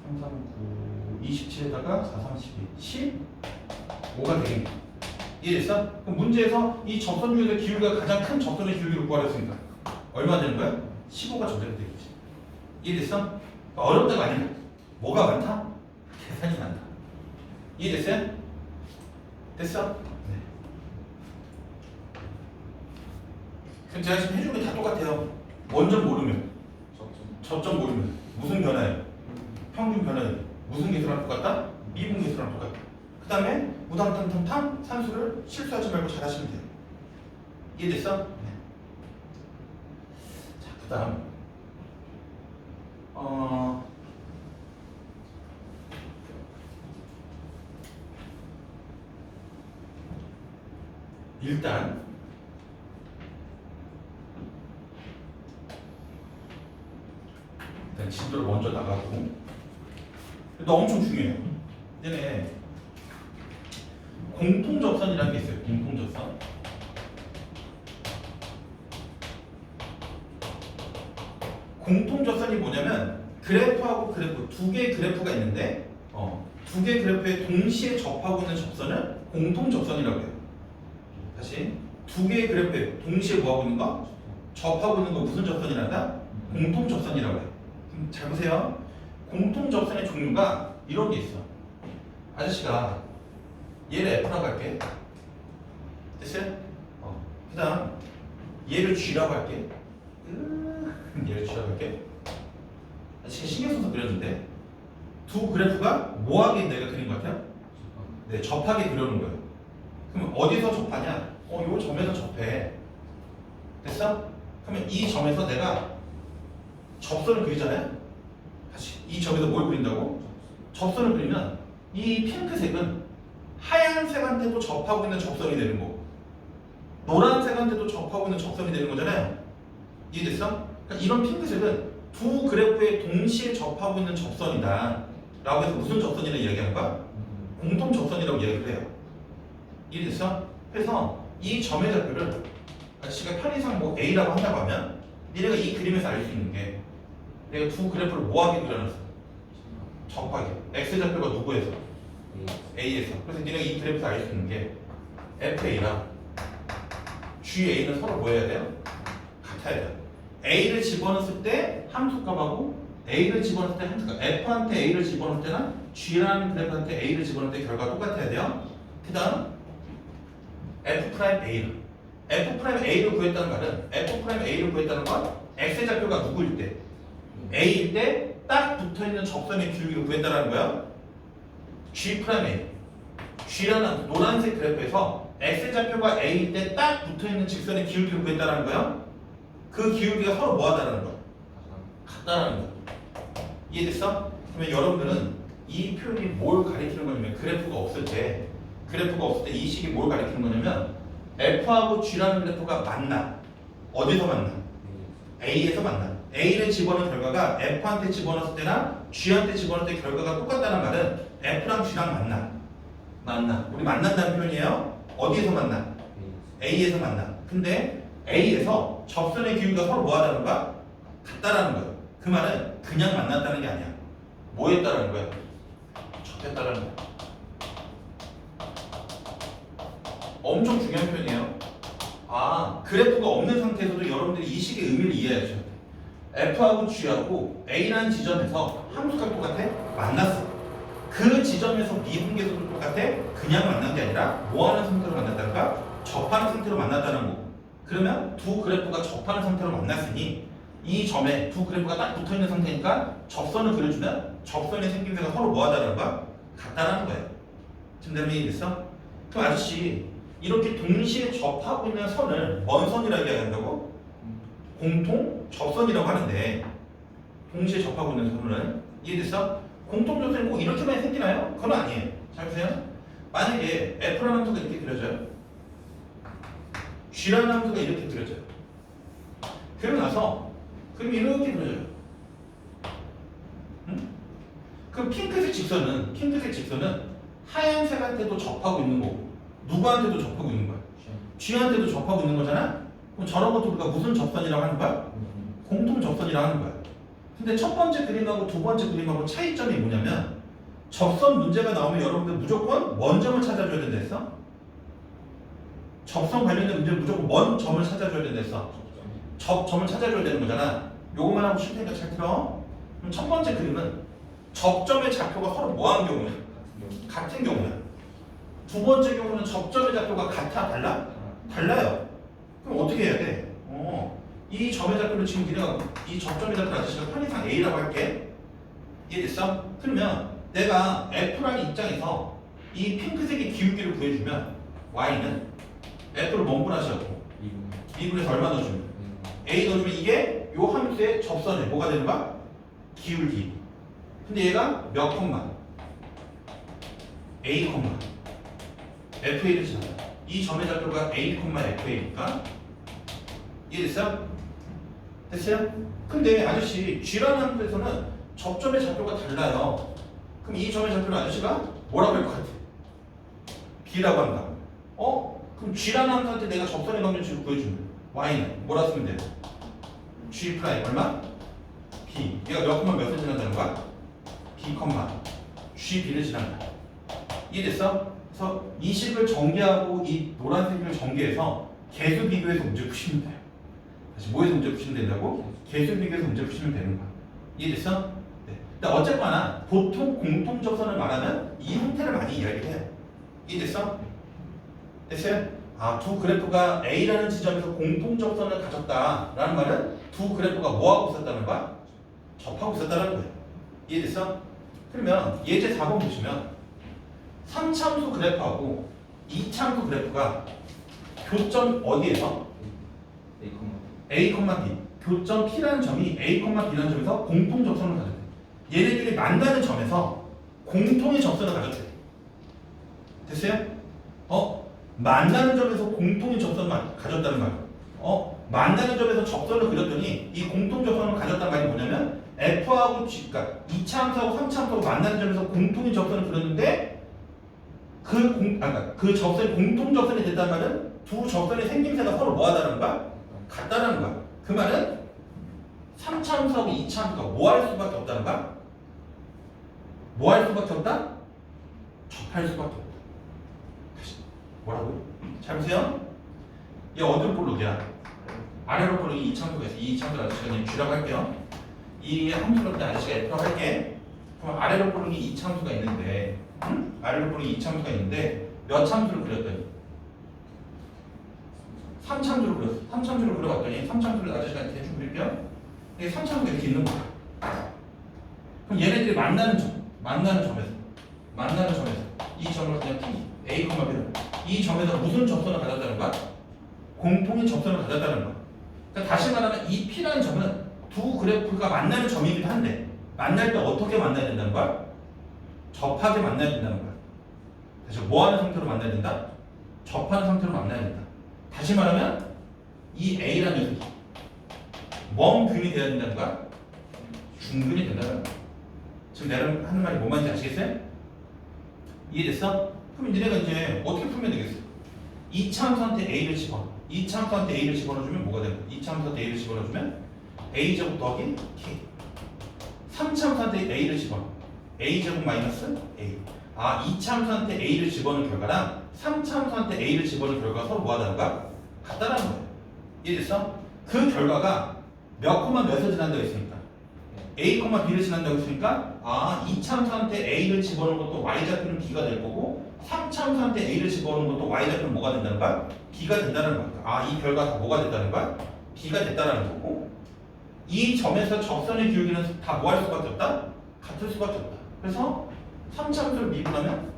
3, 3, 9, 27에다가 4, 3, 12, 15가 되겠네. 이해됐어? 그럼 문제에서 이 접선 중에서 기울기가 가장 큰 접선의 기울기를 구하랬으니까 얼마 되는 거야? 15가 저대로 되겠지. 이해됐어? 그러니까 어렵다가 아니야. 뭐가 많다? 계산이 많다. 이해됐어요? 됐어? 네. 그럼 제가 지금 해준 게 다 똑같아요. 원점 모르면 접점 모르면 무슨 변화예요? 평균 변화예요. 무슨 계수랑 똑같다? 미분 계수랑 똑같다. 그 다음에 우당탕탕탕 산수를 실수하지 말고 잘 하시면 돼요. 이해됐어? 네. 자, 그 다음 일단 진도를 먼저 나가고 또 엄청 중요해요. 얘네 공통접선이라는 게 있어요. 공통접선. 공통접선이 뭐냐면 그래프하고 그래프 두 개의 그래프가 있는데 두 개의 그래프에 동시에 접하고 있는 접선을 공통접선이라고 해요. 다시 두 개의 그래프에 동시에 뭐하고 있는 거? 접하고 있는 거 무슨 접선이란다? 공통접선이라고 해요. 잘 보세요. 공통접선의 종류가 이런 게 있어. 아저씨가 얘를 F라고 할게. 됐어요? 그 다음 얘를 G라고 할게. 얘를 G라고 할게. 아저씨가 신경 써서 그렸는데 두 그래프가 뭐하게 내가 그린 것 같아요? 네, 접하게 그려놓은 거예요. 그럼 어디서 접하냐? 요 점에서 접해. 됐어? 그러면 이 점에서 내가 접선을 그리잖아요? 다시 이 점에서 뭘 그린다고? 접선을 그리면 이 핑크색은 하얀색한테도 접하고 있는 접선이 되는 거고 노란색한테도 접하고 있는 접선이 되는 거잖아요. 이해됐어? 그러니까 그러니까 이런 핑크색은 두 그래프에 동시에 접하고 있는 접선이다 라고 해서 무슨 접선이라고 이야기하는 거야? 공통 접선이라고 이야기를 해요. 이해됐어? 그래서 이 점의 좌표를 아저씨가 편의상 뭐 A라고 한다고 하면 니네가 이 그림에서 알 수 있는 게 내가 두 그래프를 뭐하게 그려놨어? 접하게. X좌표가 누구에서? A에서. 그래서 니네가 이 그래프에서 알 수 있는 게 FA랑 GA는 서로 뭐 해야 돼요? 같아야 돼요. A를 집어넣었을 때 함수값하고 A를 집어넣을 때 함수값. F한테 A를 집어넣을 때나 G라는 그래프한테 A를 집어넣을 때 결과가 똑같아야 돼요. 그 다음 F'A를 F'A를 구했다는 말은 F'A를 구했다는 건 X좌표가 누구일 때? A일 때 딱 붙어있는 접선의 기울기를 구했다는 거야. G'A G라는 노란색 그래프에서 X좌표가 A일 때 딱 붙어있는 직선의 기울기를 구했다는 거야. 그 기울기가 서로 뭐하다는 거야? 같다라는 거야. 이해됐어? 그러면 여러분들은 이 표현이 뭘 가리키는 거냐면 그래프가 없을 때 이 식이 뭘 가리키는 거냐면 F하고 G라는 그래프가 만나. 어디서 만나? A에서 만나. A를 집어넣은 결과가 F한테 집어넣었을 때나 G한테 집어넣을 때 결과가 똑같다는 말은 F랑 G랑 만나. 우리 만난다는 표현이에요. 어디에서 만나? A에서 만나. 근데 A에서 접선의 기울기가 서로 뭐하다는 거야? 같다라는 거야. 그 말은 그냥 만났다는 게 아니야. 뭐 했다라는 거야? 접했다라는 거야. 엄청 중요한 표현이에요. 그래프가 없는 상태에서도 여러분들이 이 식의 의미를 이해하셔야 돼. F하고 G하고 A라는 지점에서 함수가 똑같아? 만났어. 그 지점에서 미분계수도 똑같아? 그냥 만난 게 아니라 뭐하는 상태로 만났다는가? 접하는 상태로 만났다는 거. 그러면 두 그래프가 접하는 상태로 만났으니 이 점에 두 그래프가 딱 붙어있는 상태니까 접선을 그려주면 접선의 생김새가 서로 뭐하다는 거야? 같다라는 거예요. 지금 내가 이해됐어? 그럼 아저씨 이렇게 동시에 접하고 있는 선을 뭔 선이라고 이야기한다고? 공통 접선이라고 하는데 동시에 접하고 있는 선을 이해됐어? 공통 접선이 꼭 이렇게만 생기나요? 그건 아니에요. 잘 보세요. 만약에 F라는 함수가 이렇게 그려져요. G라는 함수가 이렇게 그려져요. 그러고 나서 그럼 이렇게 그려져요. 응? 그럼 핑크색 직선은 하얀색한테도 접하고 있는 거고 누구한테도 접하고 있는 거야? G한테도 접하고 있는 거잖아? 그럼 저런 것도 우리가 무슨 접선이라고 하는 거야? 공통 접선이라고 하는 거야. 근데 첫 번째 그림하고 두 번째 그림하고 차이점이 뭐냐면 접선 문제가 나오면 여러분들 무조건 뭔 점을 찾아줘야 된다 했어? 접선 관련된 문제는 무조건 뭔 점을 찾아줘야 된다 했어? 점을 찾아줘야 되는 거잖아. 요것만 하고 쉴 테니까 잘 들어. 그럼 첫 번째 그림은 접점의 좌표가 서로 뭐한 경우야? 같은 경우야. 두 번째 경우는 접점의 좌표가 같아? 달라요. 그럼 어떻게 해야 돼? 이 점의 좌표를 지금 니네가 이 접점의 좌표를 아저씨가 편의상 A라고 할게. 이해됐어? 그러면 내가 F라는 입장에서 이 핑크색의 기울기를 구해주면 Y는 F를 뭔 분하시하고 2분에서 얼마 넣어주면? A 넣어주면 이게 요 함수의 접선에 뭐가 되는 거야? 기울기. 근데 얘가 몇 콤마? A 콤마 FA를 지나가. 이 점의 좌표가 A 콤마 FA니까 이해됐어요? 됐어요? 근데 아저씨 G라는 함수에서는 접점의 좌표가 달라요. 그럼 이 점의 좌표는 아저씨가 뭐라고 할 것 같아? B라고 한다. 그럼 G라는 함수한테 내가 접선의 방정식을 구해주면 Y는 뭐라 쓰면 돼? G 프라임 얼마? B. 얘가 몇 콤마 몇을 지난다는 거야? B 콤마 G B를 지난다. 이해됐어? 그래서 이 식을 전개하고 이 노란색을 전개해서 개수 비교해서 문제 푸시면 돼요. 다시 뭐에서 문제 푸시면 된다고? 개수 비교해서 문제 푸시면 되는 거야. 이해됐어? 네. 근데 어쨌거나 보통 공통 접선을 말하면 이 형태를 많이 이야기를 해요. 이해됐어? 됐어요? 두 그래프가 A라는 지점에서 공통 접선을 가졌다라는 말은 두 그래프가 뭐하고 있었다는 거야? 접하고 있었다는 거예요. 이해됐어? 그러면 예제 4번 보시면 3참수 그래프하고 2참수 그래프가 교점 어디에서? A, B. 교점 P라는 점이 A, B라는 점에서 공통 접선을 가졌대. 얘네들이 만나는 점에서 공통의 접선을 가졌대. 됐어요? 만나는 점에서 공통의 접선을 가졌다는 거야. 만나는 점에서 접선을 그렸더니 이 공통 접선을 가졌단 말이 뭐냐면 F하고 G, 그러니까 2차 함수하고 3차 함수하고 만나는 점에서 공통인 접선을 그렸는데 그 접선이 공통 접선이 됐단 말은 두 접선의 생김새가 서로 뭐하다는 거야? 같다는 거야. 그 말은 3차 함수하고 2차 함수가 뭐 할 수밖에 없다는 거야? 뭐 할 수밖에 없다? 접할 수밖에 없다. 다시 뭐라고? 잘 보세요. 얘 어디로 볼록이야? 아래로 볼록이 2차 함수가 있어. 이 2차 함수 아저씨가 그냥 G라고 할게요. 이 함수를 그냥 아저씨가 F라고 할게. 그럼 아래로 볼록이 2차 함수가 있는데 아래로 볼록이 2차 함수가 있는데 몇 함수를 그렸더니 3차 함수를 그렸어. 3차 함수를 그려봤더니 3차 함수를 아저씨가 대충 그릴게요. 이게 3차 함수가 이렇게 있는 거야. 그럼 얘네들이 만나는 점에서 이 점을 그냥 P, A, B를 이 점에서 무슨 접선을 가졌다는 거야? 공통의 접선을 가졌다는 거야. 그러니까 다시 말하면 이 P라는 점은 두 그래프가 만나는 점이기도 한데 만날 때 어떻게 만나야 된다는 거야? 접하게 만나야 된다는 거야. 다시 뭐하는 상태로 만나야 된다? 접하는 상태로 만나야 된다. 다시 말하면 이 A라는 녀석이 뭔 균이 돼야 된다는 거야? 중근이 된다는 거야. 지금 내가 하는 말이 뭔 말인지 아시겠어요? 이해됐어? 그럼 니네가 이제 어떻게 풀면 되겠어? 2차 함수한테 A를 집어넣어. 2차 함수한테 A를 집어넣어주면 뭐가 되는 거야? 2차 함수한테 A를 집어넣어주면 A제곱 더하기 K. 3차 함수한테 A를 집어넣어. A제곱 마이너스 A. 2차 함수한테 A를 집어넣은 결과랑 3차 함수한테 A를 집어넣은 결과가 서로 뭐하다는 거야? 같다라는 거야. 이해됐어? 그 결과가 몇 콤마 몇을 지난다고 했으니까 A, B를 지난다고 했으니까 2차 함수한테 A를 집어넣은 것도 Y좌표는 B가 될 거고 3차 함수한테 A를 집어넣은 것도 Y좌표는 뭐가 된다는 거야? B가 된다는 거야. 이 결과가 뭐가 됐다는 거야? B가 됐다는 거고 이 점에서 접선의 기울기는 다 뭐 할 수밖에 없다? 같을 수밖에 없다. 그래서 3차 함수를 미분하면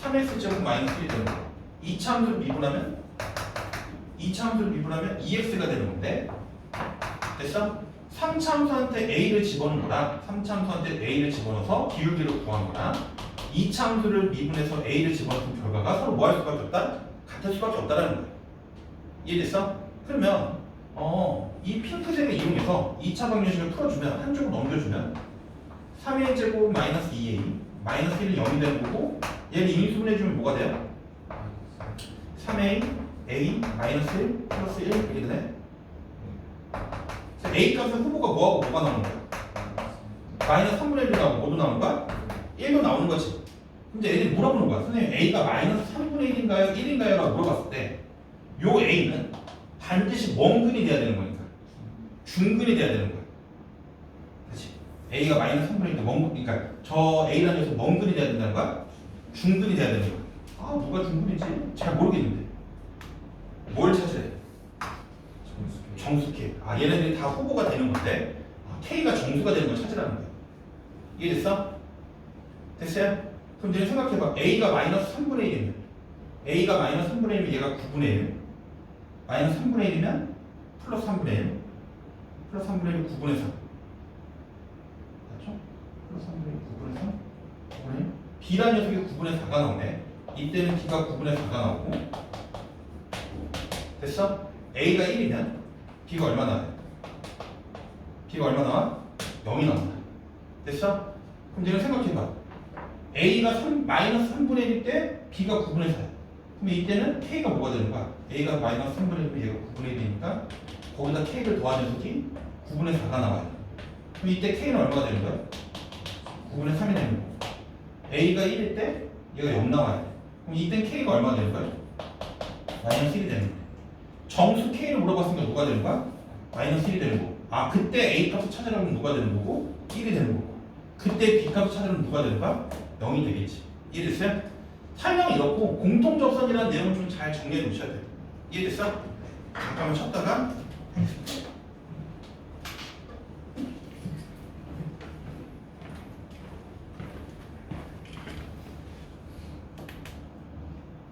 3x제곱 마이너스 1이 되는 거야. 2차 함수를 미분하면 2x가 되는 건데 됐어? 3차 함수한테 A를 집어넣은 거랑 3차 함수한테 A를 집어넣어서 기울기를 구한 거랑 2차 함수를 미분해서 A를 집어넣은 결과가 서로 뭐 할 수밖에 없다? 같을 수밖에 없다라는 거야. 이해됐어? 그러면 이 핑크색을 이용해서 2차 방정식을 풀어주면 한쪽으로 넘겨주면 3a 제곱 마이너스 2a 마이너스 1은 0이 되는 거고 얘를 인수분해주면 뭐가 돼요? 3a a 마이너스 1 플러스 1 이렇게 되네. A 값은 후보가 뭐하고 뭐가 나오는 거야? 마이너스 3분의 1이 나오고 뭐도 나오는 거야? 1도 나오는 거지. 근데 애들이 물어보는 거야. 선생님 A가 마이너스 3분의 1인가요? 1인가요? 라고 물어봤을 때 요 A는 반드시 뭔 근이 돼야 되는 거니까 중근이 돼야 되는 거야. 그렇지? A가 마이너스 3분의 1인데 그러니까 저 A라는 녀석 뭔 근이 돼야 된다는 거야? 중근이 돼야 되는 거야. 누가 중근이지? 잘 모르겠는데 뭘 찾아야 돼? 정수 K. 얘네들이 다 후보가 되는 건데 K가 정수가 되는 걸 찾으라는 거야. 이해됐어? 됐어요? 그럼 이제 생각해봐. A가 마이너스 3분의 1이면 A가 마이너스 3분의 1이면 얘가 9분의 1 마이너스 3분의 1이면 플러스 3분의 1 플러스 3분의 1은 9분의 3 맞죠? 플러스 3분의 1 9분의 3 9분의 1 B라는 녀석이 9분의 4가 나오네. 이때는 B가 9분의 4가 나오고 됐어? A가 1이면 B가 얼마 나와요? B가 얼마 나와? 0이 나온다. 됐어? 그럼 내가 생각해봐. A가 마이너스 3분의 1일 때 B가 9분의 4야. 그럼 이때는 K가 뭐가 되는 거야? A가 마이너스 3분의 1이면 얘가 9분의 1이니까 거기다 K를 더한 녀석이 9분의 4가 나와요. 그럼 이때 K는 얼마가 되는 거야? 9분의 3이 되는 거고 A가 1일 때 얘가 0 나와야 돼. 그럼 이때 K가 얼마가 되는 거야? 마이너스 1이 되는 거야. 정수 K를 물어봤으니까 누가 되는 거야? 마이너스 1이 되는 거고 그때 A 값을 찾으려면 누가 되는 거고? 1이 되는 거고 그때 B 값을 찾으려면 누가 되는 거야? 0이 되겠지. 이해됐어요? 설명이 이렇고 공통접선이라는 내용을 좀 잘 정리해 놓으셔야 돼요. 이해됐어? 잠깐만 쉬었다가